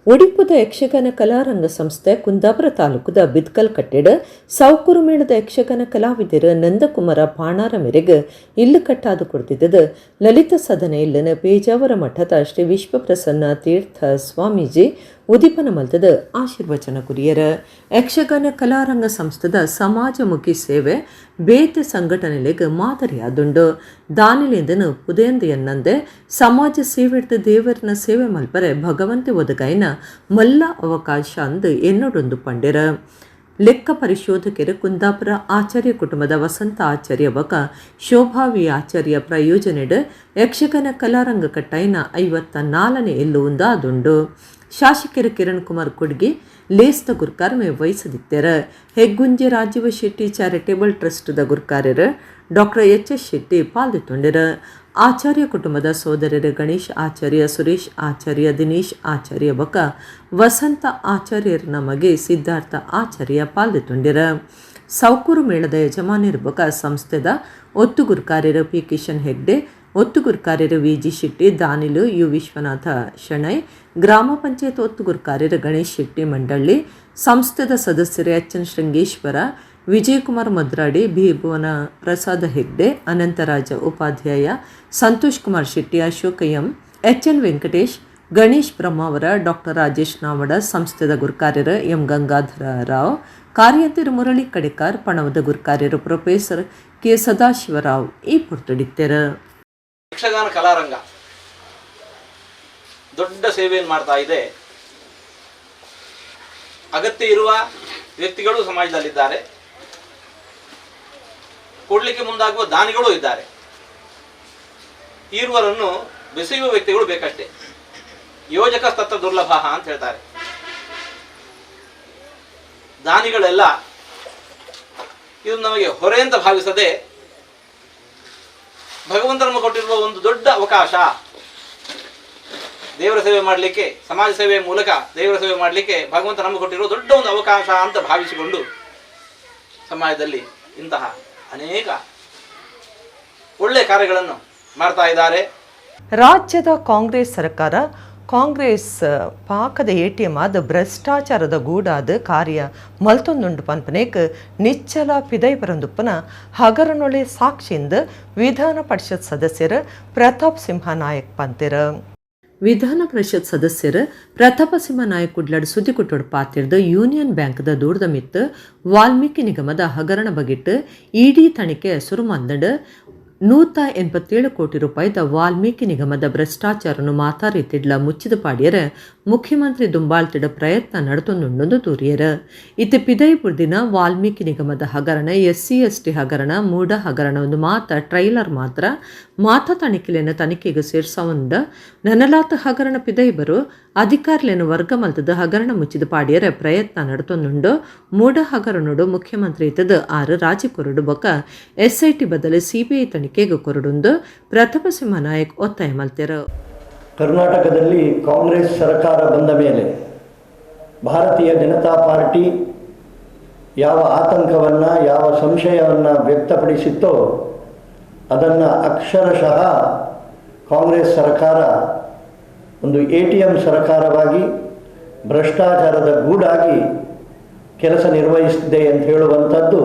ಒಡಿಪುದ ಯಕ್ಷಗಾನ ಕಲಾರಂಗ ಸಂಸ್ಥೆ ಕುಂದಾಪುರ ತಾಲೂಕುದ ಬಿದ್ಕಲ್ ಕಟ್ಟೆಡ್ ಸೌಕೂರು ಮೇಳದ ಯಕ್ಷಗಾನ ಕಲಾವಿದರು ನಂದಕುಮಾರ ಪಾಣಾರ ಮೆರೆಗೆ ಇಲ್ಲು ಕಟ್ಟಾದು ಕೊಡ್ತಿದ್ದದು ಲಲಿತ ಸದನ ಇಲ್ಲನ ಪೇಜಾವರ ಮಠದ ಶ್ರೀ ವಿಶ್ವಪ್ರಸನ್ನ ತೀರ್ಥ ಸ್ವಾಮೀಜಿ ಉದಿಪನ ಮಲ್ತದ ಆಶೀರ್ವಚನ ಕುರಿಯರ. ಯಕ್ಷಗಾನ ಕಲಾರಂಗ ಸಂಸ್ಥೆದ ಸಮಾಜಮುಖಿ ಸೇವೆ ಬೇತೆ ಸಂಘಟನೆಲೆಗೆ ಮಾದರಿಯಾದುಂಡು. ದಾನಿಲಿಂದನು ಪುದೆಂದು ಎನ್ನಂದೆ ಸಮಾಜ ಸೇವೆಡ್ದು ದೇವರನ ಸೇವೆ ಮಲ್ಪರೆ ಭಗವಂತೆ ಒದಗಾಯಿನ ಮಲ್ಲ ಅವಕಾಶ ಅಂದು ಎನ್ನೊಡೊಂದು ಪಂಡೆರ. ಲೆಕ್ಕ ಪರಿಶೋಧಕರು ಕುಂದಾಪುರ ಆಚಾರ್ಯ ಕುಟುಂಬದ ವಸಂತ ಆಚಾರ್ಯ ಬಕ ಶೋಭಾವಿ ಆಚಾರ್ಯ ಪ್ರಯೋಜನೆಡ್ ಯಕ್ಷಗಾನ ಕಲಾರಂಗ ಕಟ್ಟಾಯಿನ 54ನೇ ಎಲ್ಲು ಉಂದಾದುಂಡು. ಶಾಸಕರು ಕಿರಣ್ ಕುಮಾರ್ ಕೊಡ್ಗಿ ಲೇಸ್ದ ಗುರ್ಕಾರಮೆ ವಹಿಸದಿತ್ತರ. ಹೆಗ್ಗುಂಜೆ ರಾಜೀವ ಶೆಟ್ಟಿ ಚಾರಿಟೇಬಲ್ ಟ್ರಸ್ಟ್ದ ಗುರ್ಕಾರ್ಯರು ಡಾಕ್ಟರ್ HS ಶೆಟ್ಟಿ ಪಾಲ್ಗೊಳ್ಳಿರ. ಆಚಾರ್ಯ ಕುಟುಂಬದ ಸೋದರರು ಗಣೇಶ್ ಆಚಾರ್ಯ, ಸುರೇಶ್ ಆಚಾರ್ಯ, ದಿನೇಶ್ ಆಚಾರ್ಯ ಬಕ ವಸಂತ ಆಚಾರ್ಯರ ನಮಗೆ ಸಿದ್ಧಾರ್ಥ ಆಚಾರ್ಯ ಪಾಲ್ಗೊಳ್ಳಿರ. ಸೌಕೂರು ಮೇಳದ ಯಜಮಾನರ ಬಕ ಸಂಸ್ಥೆದ ಒತ್ತುಗುರ್ಕಾರ್ಯರು P Kishan Hegde, ಒತ್ತುಗುರ್ಕಾರ್ಯರು VG Shetty, ದಾನಿಲು U Vishwanath Shenoy, ಗ್ರಾಮ ಪಂಚಾಯತ್ ಒತ್ತುಗುರ್ಕಾರ್ಯರು ಗಣೇಶ್ ಶೆಟ್ಟಿ ಮಂಡಳ್ಳಿ, ಸಂಸ್ಥೆದ ಸದಸ್ಯರು HN ಶೃಂಗೇಶ್ವರ, Vijayakumar ಮದ್ರಾಡಿ, B Bhuvana Prasada Hegde, Anantharaja Upadhyaya, Santosh Kumar Shetty, Ashoka M, HN Venkatesh, Ganesh Brahmavara, doctor Rajesh Navada, ಸಂಸ್ಥೆದ ಗುರ್ಕಾರ್ಯರು M ಗಂಗಾಧರ ರಾವ್, ಕಾರ್ಯಂತರ ಮುರಳಿ ಕಡೆಕಾರ್, ಪಣವದ ಗುರ್ಕಾರ್ಯರು ಪ್ರೊಫೆಸರ್ K ಸದಾಶಿವರಾವ್ ಈ ಪುರ್ತಡಿತ್ತರ. ಯಕ್ಷಗಾನ ಕಲಾರಂಗ ದೊಡ್ಡ ಸೇವೆಯನ್ನು ಮಾಡ್ತಾ ಇದೆ. ಅಗತ್ಯ ಇರುವ ವ್ಯಕ್ತಿಗಳು ಸಮಾಜದಲ್ಲಿದ್ದಾರೆ, ಕೊಡಲಿಕ್ಕೆ ಮುಂದಾಗುವ ದಾನಿಗಳು ಇದ್ದಾರೆ. ಈರುವರನ್ನು ಬೆಸೆಯುವ ವ್ಯಕ್ತಿಗಳು ಬೇಕಷ್ಟೇ. ಯೋಜಕ ತತ್ರ ದುರ್ಲಭ ಅಂತ ಹೇಳ್ತಾರೆ. ದಾನಿಗಳೆಲ್ಲ ಇದು ನಮಗೆ ಹೊರೆ ಅಂತ ಭಾವಿಸದೆ ಭಗವಂತ ನಮಗೆ ಕೊಟ್ಟಿರುವ ಒಂದು ದೊಡ್ಡ ಅವಕಾಶ, ದೇವರ ಸೇವೆ ಮಾಡಲಿಕ್ಕೆ, ಸಮಾಜ ಸೇವೆಯ ಮೂಲಕ ದೇವರ ಸೇವೆ ಮಾಡಲಿಕ್ಕೆ ಭಗವಂತ ನಮಗೆ ಕೊಟ್ಟಿರುವ ದೊಡ್ಡ ಒಂದು ಅವಕಾಶ ಅಂತ ಭಾವಿಸಿಕೊಂಡು ಸಮಾಜದಲ್ಲಿ ಇಂತಹ ಅನೇಕ ಒಳ್ಳೆಯ ಕಾರ್ಯಗಳನ್ನು ಮಾಡ್ತಾ ಇದ್ದಾರೆ. ರಾಜ್ಯದ ಕಾಂಗ್ರೆಸ್ ಸರ್ಕಾರ ಕಾಂಗ್ರೆಸ್ ಪಾಕದ ATM ಆದ ಭ್ರಷ್ಟಾಚಾರದ ಗೂಡಾದ ಕಾರ್ಯ ಮಲ್ತೊಂದುಂಡು ಪನ್ಪನೇಕ್ ನಿಚ್ಚಲ ಪಿದೈ ಬರಂದುಪ್ಪನ ಹಗರನೊಳೆ ಸಾಕ್ಷಿಯಿಂದ ವಿಧಾನ ಪರಿಷತ್ ಸದಸ್ಯರು ಪ್ರತಾಪ್ ಸಿಂಹ ನಾಯಕ್ ಪಂತೆರ. ವಿಧಾನ ಪರಿಷತ್ ಸದಸ್ಯರು ಪ್ರತಾಪ ಸಿಂಹ ನಾಯಕ್ ಕುಡ್ಲಡ್ ಸುದ್ದಿ ಕುಟ್ಟೋಡು ಪಾತಿರ್ದು ಯೂನಿಯನ್ ಬ್ಯಾಂಕ್ದ ದೂರದ ಮಿತ್ತು ವಾಲ್ಮೀಕಿ ನಿಗಮದ ಹಗರಣ ಬಗೆಟ್ಟು ಇಡಿ ತನಿಖೆ ಸುರುಮಂದಡ್ 187 ಕೋಟಿ ರೂಪಾಯಿದ ವಾಲ್ಮೀಕಿ ನಿಗಮದ ಭ್ರಷ್ಟಾಚಾರನು ಮಾತಾರಿತಿಡ್ಲ ಮುಚ್ಚಿದ ಪಾಡ್ಯರ ಮುಖ್ಯಮಂತ್ರಿ ದುಂಬಾಳ್ತಿಡ ಪ್ರಯತ್ನ ನಡೆತೊಂದುಂಡು ತೂರಿಯರ. ಇತ್ತೆ ಪಿದೈಪುರ್ದಿನ ವಾಲ್ಮೀಕಿ ನಿಗಮದ ಹಗರಣ SC/ST ಹಗರಣ ಮೂಡ ಹಗರಣ ಒಂದು ಟ್ರೈಲರ್ ಮಾತ ತನಿಖೆಗೆ ಸೇರ್ಸವಂಡ ನನಲಾತ ಹಗರಣ ಪಿದೈಬರು ಅಧಿಕಾರಿಗಳನ್ನು ವರ್ಗ ಮಲ್ತದ ಹಗರಣ ಮುಚ್ಚಿದ ಪಾಡ್ಯರ ಪ್ರಯತ್ನ ನಡೆತೊಂದುಂಡು ಮೂಡ ಹಗರಣಡು ಮುಖ್ಯಮಂತ್ರಿ ಇತ್ತದ 6 ರಾಜಿ ಕೊರಡು ಬೊಕ SIT ಬದಲು CBI ತನಿಖೆಗೆ ಕೊರಡುಂದು ಪ್ರತಾಪ ಸಿಂಹ ನಾಯಕ್ ಒತ್ತಾಯ ಮಲ್ತೆರು. ಕರ್ನಾಟಕದಲ್ಲಿ ಕಾಂಗ್ರೆಸ್ ಸರ್ಕಾರ ಬಂದ ಮೇಲೆ ಭಾರತೀಯ ಜನತಾ ಪಾರ್ಟಿ ಯಾವ ಆತಂಕವನ್ನು, ಯಾವ ಸಂಶಯವನ್ನು ವ್ಯಕ್ತಪಡಿಸಿತ್ತೋ ಅದನ್ನು ಅಕ್ಷರಶಃ ಕಾಂಗ್ರೆಸ್ ಸರ್ಕಾರ ಒಂದು ATM ಸರ್ಕಾರವಾಗಿ ಭ್ರಷ್ಟಾಚಾರದ ಗೂಡಾಗಿ ಕೆಲಸ ನಿರ್ವಹಿಸಿದೆ ಅಂತ ಹೇಳುವಂಥದ್ದು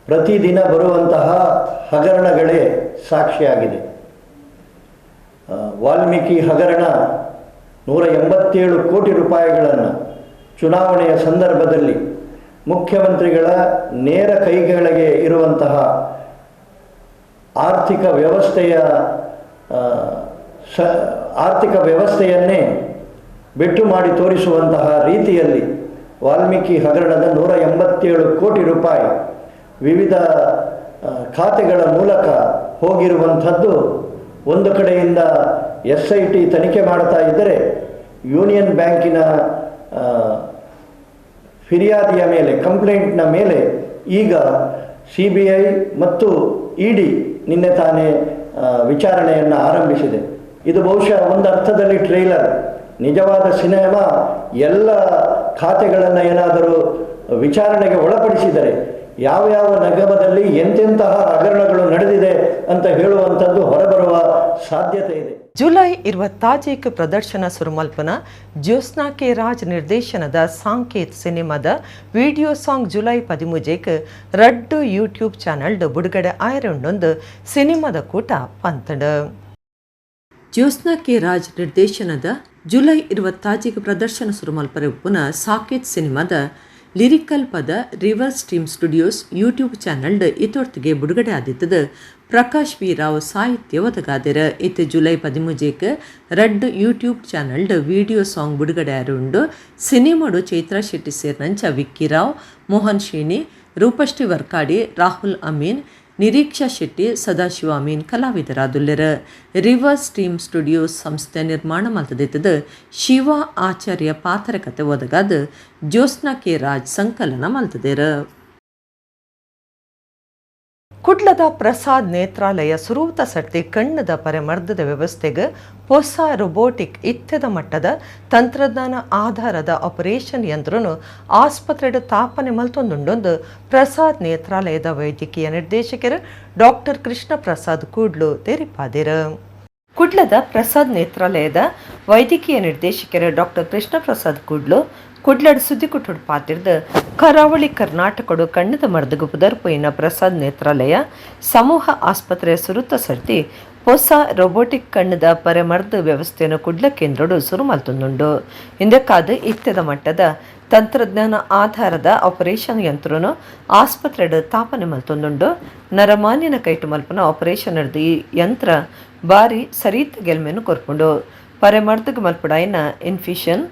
ಪ್ರತಿದಿನ ಬರುವಂತಹ ಹಗರಣಗಳೇ ಸಾಕ್ಷಿಯಾಗಿದೆ. ವಾಲ್ಮೀಕಿ ಹಗರಣ 187 ಕೋಟಿ ರೂಪಾಯಿಗಳನ್ನು ಚುನಾವಣೆಯ ಸಂದರ್ಭದಲ್ಲಿ ಮುಖ್ಯಮಂತ್ರಿಗಳ ನೇರ ಕೈಗಳಿಗೆ ಇರುವಂತಹ ಆರ್ಥಿಕ ವ್ಯವಸ್ಥೆಯನ್ನೇ ಬೆಟ್ಟು ಮಾಡಿ ತೋರಿಸುವಂತಹ ರೀತಿಯಲ್ಲಿ ವಾಲ್ಮೀಕಿ ಹಗರಣದ 187 ಕೋಟಿ ರೂಪಾಯಿ ವಿವಿಧ ಖಾತೆಗಳ ಮೂಲಕ ಹೋಗಿರುವಂಥದ್ದು ಒಂದು ಕಡೆಯಿಂದ SIT ತನಿಖೆ ಮಾಡ್ತಾ ಇದ್ದರೆ, ಯೂನಿಯನ್ ಬ್ಯಾಂಕಿನ ಫಿರ್ಯಾದಿಯ ಮೇಲೆ, ಕಂಪ್ಲೇಂಟ್ನ ಮೇಲೆ ಈಗ CBI ಮತ್ತು ED ನಿನ್ನೆ ತಾನೇ ವಿಚಾರಣೆಯನ್ನು ಆರಂಭಿಸಿದೆ. ಇದು ಬಹುಶಃ ಒಂದು ಅರ್ಥದಲ್ಲಿ ಟ್ರೈಲರ್. ನಿಜವಾದ ಸಿನಿಮಾ ಎಲ್ಲ ಖಾತೆಗಳನ್ನು ಏನಾದರೂ ವಿಚಾರಣೆಗೆ ಒಳಪಡಿಸಿದರೆ ಯಾವ ನಿಗಮದಲ್ಲಿ ಎಂತೆಂತಹ ಹಗರಣಗಳು ನಡೆದಿದೆ ಅಂತ ಹೇಳುವಂಥದ್ದು ಹೊರಬರುವ ಸಾಧ್ಯತೆ ಇದೆ. ಜುಲೈ 20 ಪ್ರದರ್ಶನ ಸುರುಮಲ್ಪನ ಜ್ಯೋತ್ಸ್ನಾ ಕೆ ರಾಜ್ ನಿರ್ದೇಶನದ ಸಾಂಕೇತ್ ಸಿನಿಮಾದ ವಿಡಿಯೋ ಸಾಂಗ್ ಜುಲೈ 13 ರಡ್ಡು ಯೂಟ್ಯೂಬ್ ಚಾನಲ್ ಬಿಡುಗಡೆ ಆಯ್ರೊಂಡೊಂದು ಸಿನಿಮಾದ ಕೂಟ ಪಂತಡ. ಜ್ಯೋತ್ಸ್ನಾ ಕೆ ರಾಜ್ ನಿರ್ದೇಶನದ ಜುಲೈ 20 ಪ್ರದರ್ಶನ ಸುರುಮಲ್ಪರ ಉಪ್ಪುನ ಸಾಕೇತ್ ಸಿನಿಮಾದ ಲಿರಿಕಲ್ ಪದ river stream studios YouTube channel ಇತೊರ್ತಿಗೆ ಬಿಡುಗಡೆ ಆದಿತ್ತದ ಪ್ರಕಾಶ್ ವಿ ರಾವ್ ಸಾಹಿತ್ಯ ಒದಗಾದಿರ. ಇತ್ತು ಜುಲೈ 13 ರಡ್ ಯೂಟ್ಯೂಬ್ ಚಾನಲ್ ವಿಡಿಯೋ ಸಾಂಗ್ ಬಿಡುಗಡೆ ಆರುಂಡು ಸಿನಿಮಾಡು ಚೈತ್ರಾ ಶೆಟ್ಟಿ ಸೇರ್ನಂಚ ವಿಕ್ಕಿ ರಾವ್, ಮೋಹನ್ ಶೇಣಿ, ರೂಪಶ್ರೀ ವರ್ಕಾಡಿ, ರಾಹುಲ್ ಅಮೀನ್, ನಿರೀಕ್ಷಾ ಶೆಟ್ಟಿ, ಸದಾಶಿವ ಅಮೀನ್ ಕಲಾವಿದರಾದುಲ್ಲೆರ. ರಿವರ್ ಸ್ಟ್ರೀಮ್ ಸ್ಟುಡಿಯೋಸ್ ಸಂಸ್ಥೆ ನಿರ್ಮಾಣ ಮಲ್ತದಿತ್ತದ ಶಿವ ಆಚಾರ್ಯ ಪಾತ್ರಕತೆ ಒದಗಾದ ಜ್ಯೋತ್ಸ್ನಾ ಕೆ ರಾಜ್ ಸಂಕಲನ ಮಲ್ತದೇರ. ಕುಡ್ಲದ ಪ್ರಸಾದ್ ನೇತ್ರಾಲಯ ಸುರೂತ ಸರ್ತಿ ಕಣ್ಣದ ಪರೆಮರ್ದದ ವ್ಯವಸ್ಥೆಗೆ ಹೊಸ ರೊಬೋಟಿಕ್ ಇತ್ಯದ ಮಟ್ಟದ ತಂತ್ರಜ್ಞಾನ ಆಧಾರದ ಆಪರೇಷನ್ ಯಂತ್ರನು ಆಸ್ಪತ್ರೆಯ ತಾಪನೆ ಮಲ್ತೊಂದುಂಡೊಂದು ಪ್ರಸಾದ್ ನೇತ್ರಾಲಯದ ವೈದ್ಯಕೀಯ ನಿರ್ದೇಶಕರು ಡಾಕ್ಟರ್ ಕೃಷ್ಣ ಪ್ರಸಾದ್ ಕೂಡ್ಲು ತೆರಿಪಾದಿರ. ಕುಡ್ಲದ ಪ್ರಸಾದ್ ನೇತ್ರಾಲಯದ ವೈದ್ಯಕೀಯ ನಿರ್ದೇಶಕರು ಡಾಕ್ಟರ್ ಕೃಷ್ಣ ಪ್ರಸಾದ್ ಕೂಡ್ಲು ಕುಡ್ಲಡ್ ಸುದ್ದಿ ಕುಟ್ಟುಡು ಪಾತಿರ್ದು ಕರಾವಳಿ ಕರ್ನಾಟಕಡು ಕಣ್ಣದ ಮರ್ದಗು ಪುದರ್ಪುಯಿನ ಪ್ರಸಾದ್ ನೇತ್ರಾಲಯ ಸಮೂಹ ಆಸ್ಪತ್ರೆಯ ಸುರುತ ಸರ್ತಿ ಹೊಸ ರೊಬೋಟಿಕ್ ಕಣ್ಣದ ಪರೆಮರ್ದ ವ್ಯವಸ್ಥೆಯನ್ನು ಕುಡ್ಲ ಕೇಂದ್ರಡು ಸುರು ಮಲ್ತೊಂದುಂಡು. ಇಂದಕ್ಕಾದ ಇತ್ಯದ ಮಟ್ಟದ ತಂತ್ರಜ್ಞಾನ ಆಧಾರದ ಆಪರೇಷನ್ ಯಂತ್ರನು ಆಸ್ಪತ್ರೆಡು ತಾಪನೆ ಮಲ್ತೊಂದುಂಡು. ನರಮಾನ್ಯನ ಕೈಟು ಮಲ್ಪನ ಆಪರೇಷನ್ ಹಿಡ್ದು ಈ ಯಂತ್ರ ಬಾರಿ ಸರೀತ ಗೆಲ್ಮೆನು ಕೊರ್ಪುಂಡು. ಪರೆಮರ್ದಗ ಮಲ್ಪಡಾಯಿನ ಇನ್ಫಿಷನ್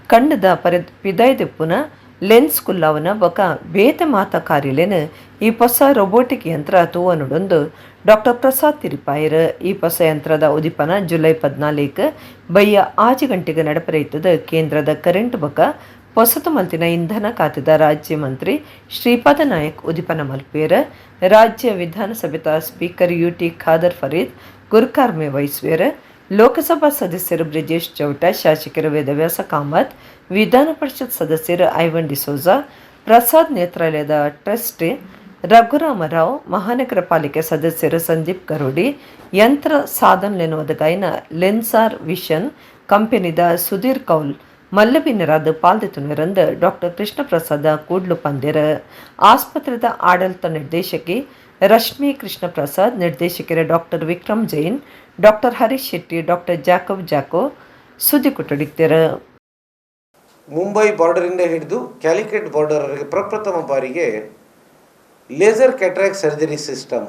ಕಣ್ಣದ ಪಿದಾಯ್ದೆಪ್ಪುನ ಲೆನ್ಸ್ ಕುಲ್ಲಾವನ ಬೊಕ ಬೇತೆ ಮಾತ ಕಾರ್ಯಲೇನು ಈ ಹೊಸ ರೊಬೋಟಿಕ್ ಯಂತ್ರ ತೂವನುಡೊಂದು ಡಾಕ್ಟರ್ ಪ್ರಸಾದ್ ತಿರಿಪಾಯರ್. ಈ ಹೊಸ ಯಂತ್ರದ ಉದಿಪನ ಜುಲೈ 14 ಬಯ್ಯ 6 ಗಂಟೆಗೆ ನಡಪರೈತದ ಕೇಂದ್ರದ ಕರೆಂಟ್ ಬೊಕ ಹೊಸತು ಮಲ್ತಿನ ಇಂಧನ ಖಾತೆದ ರಾಜ್ಯ ಮಂತ್ರಿ ಶ್ರೀಪಾದ ನಾಯಕ್ ಉದಿಪನ ಮಲ್ಪೇರ ರಾಜ್ಯ ವಿಧಾನಸಭೆದ ಸ್ಪೀಕರ್ ಯುಟಿ ಖಾದರ್ ಫರೀದ್ ಗುರ್ಕಾರ್ಮೆ ವಹಿಸುವೇರ ಲೋಕಸಭಾ ಸದಸ್ಯರು ಬ್ರಿಜೇಶ್ ಚೌಟ, ಶಾಸಕರು ವೇದವ್ಯಾಸ ಕಾಮತ್, ವಿಧಾನ ಪರಿಷತ್ ಸದಸ್ಯರು ಐವನ್ ಡಿಸೋಜಾ, ಪ್ರಸಾದ್ ನೇತ್ರಾಲಯದ ಟ್ರಸ್ಟಿ ರಘುರಾಮರಾವ್, ಮಹಾನಗರ ಪಾಲಿಕೆ ಸದಸ್ಯರು ಸಂದೀಪ್ ಗರೋಡಿ, ಯಂತ್ರ ಸಾಧನೆನ್ನುವುದ ಗೈನ ಲೆನ್ಸಾರ್ ವಿಷನ್ ಕಂಪೆನಿದ ಸುಧೀರ್ ಕೌಲ್ ಮಲ್ಲಬಿನ್ನರಾದ ಪಾಲ್ದೆತುನರಂದ ಡಾಕ್ಟರ್ ಕೃಷ್ಣ ಪ್ರಸಾದ ಕೂಡ್ಲು ಪಂದ್ಯರ ಆಸ್ಪತ್ರೆದ ಆಡಳಿತ ನಿರ್ದೇಶಕಿ ರಶ್ಮಿ ಕೃಷ್ಣ ಪ್ರಸಾದ್, ನಿರ್ದೇಶಕರ doctor Vikram Jain, doctor Harish Shetty, doctor Jacob Chacko ಸುದ್ದಿ ಕೊಟ್ಟಡಿಗ್ತಾರ. ಮುಂಬೈ ಬಾರ್ಡರಿಂದ ಹಿಡಿದು ಕ್ಯಾಲಿಕಟ್ ಬಾರ್ಡರ್ವರೆಗೆ ಪ್ರಪ್ರಥಮ ಬಾರಿಗೆ ಲೇಸರ್ ಕ್ಯಾಟ್ರಾಕ್ಟ್ ಸರ್ಜರಿ ಸಿಸ್ಟಮ್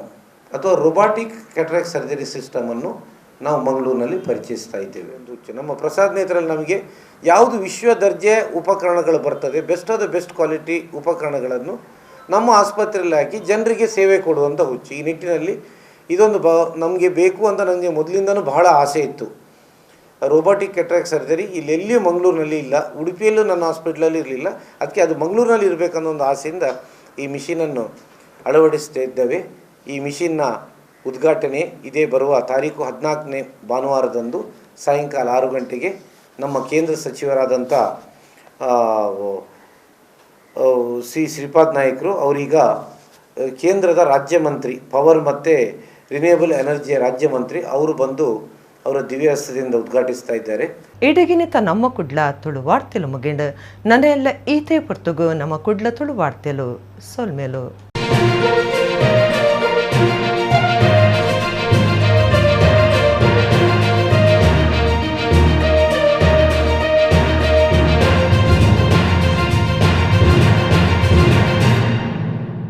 ಅಥವಾ ರೊಬಾಟಿಕ್ ಕ್ಯಾಟ್ರಾಕ್ಟ್ ಸರ್ಜರಿ ಸಿಸ್ಟಮನ್ನು ನಾವು ಮಂಗಳೂರಿನಲ್ಲಿ ಪರಿಚಯಿಸ್ತಾ ಇದ್ದೇವೆ. ನಮ್ಮ ಪ್ರಸಾದ್ ನೇತ್ರಲ್ಲಿ ನಮಗೆ ಯಾವುದು ವಿಶ್ವ ದರ್ಜೆ ಉಪಕರಣಗಳು ಬರ್ತದೆ, best of the best quality ಉಪಕರಣಗಳನ್ನು ನಮ್ಮ ಆಸ್ಪತ್ರೆಯಲ್ಲಿ ಹಾಕಿ ಜನರಿಗೆ ಸೇವೆ ಕೊಡುವಂಥ ಹುಚ್ಚು. ಈ ನಿಟ್ಟಿನಲ್ಲಿ ಇದೊಂದು ನಮಗೆ ಬೇಕು ಅಂತ ನನಗೆ ಮೊದಲಿಂದನೂ ಬಹಳ ಆಸೆ ಇತ್ತು. ರೋಬೋಟಿಕ್ ಕ್ಯಾಟ್ರಾಕ್ಟ್ ಸರ್ಜರಿ ಇಲ್ಲೆಲ್ಲಿಯೂ ಮಂಗಳೂರಿನಲ್ಲಿ ಇಲ್ಲ, ಉಡುಪಿಯಲ್ಲೂ ನನ್ನ ಹಾಸ್ಪಿಟ್ಲಲ್ಲಿ ಇರಲಿಲ್ಲ. ಅದಕ್ಕೆ ಅದು ಮಂಗಳೂರಿನಲ್ಲಿ ಇರಬೇಕನ್ನೋ ಒಂದು ಆಸೆಯಿಂದ ಈ ಮಿಷಿನನ್ನು ಅಳವಡಿಸ್ತಾ ಇದ್ದೇವೆ. ಈ ಮಿಷಿನ್ನ ಉದ್ಘಾಟನೆ ಇದೇ ಬರುವ ತಾರೀಕು 14ನೇ ಭಾನುವಾರದಂದು ಸಾಯಂಕಾಲ 6 ಗಂಟೆಗೆ ನಮ್ಮ ಕೇಂದ್ರ ಸಚಿವರಾದಂಥ ಶ್ರೀಪಾದ್ ನಾಯಕರು ಅವರೀಗ ಕೇಂದ್ರದ ರಾಜ್ಯ ಮಂತ್ರಿ ಪವರ್ ಮತ್ತು ರಿನ್ಯೂಯಬಲ್ ಎನರ್ಜಿಯ ರಾಜ್ಯ ಮಂತ್ರಿ ಅವರು ಬಂದು ಅವರ ದಿವ್ಯಹಸ್ತದಿಂದ ಉದ್ಘಾಟಿಸ್ತಾ ಇದ್ದಾರೆ. ಇಡಗಿನಿತ ನಮ್ಮ ಕುಡ್ಲ ತುಳುವಾಡ್ತೆಲು ಮುಗಿಂಡ ನನ್ನ ಎಲ್ಲ ಈತೆ ಪುರ್ತುಗು ನಮ್ಮ ಕುಡ್ಲ ತುಳುವಾಡ್ತೆಲು ಸೊಲ್ಮೇಲು.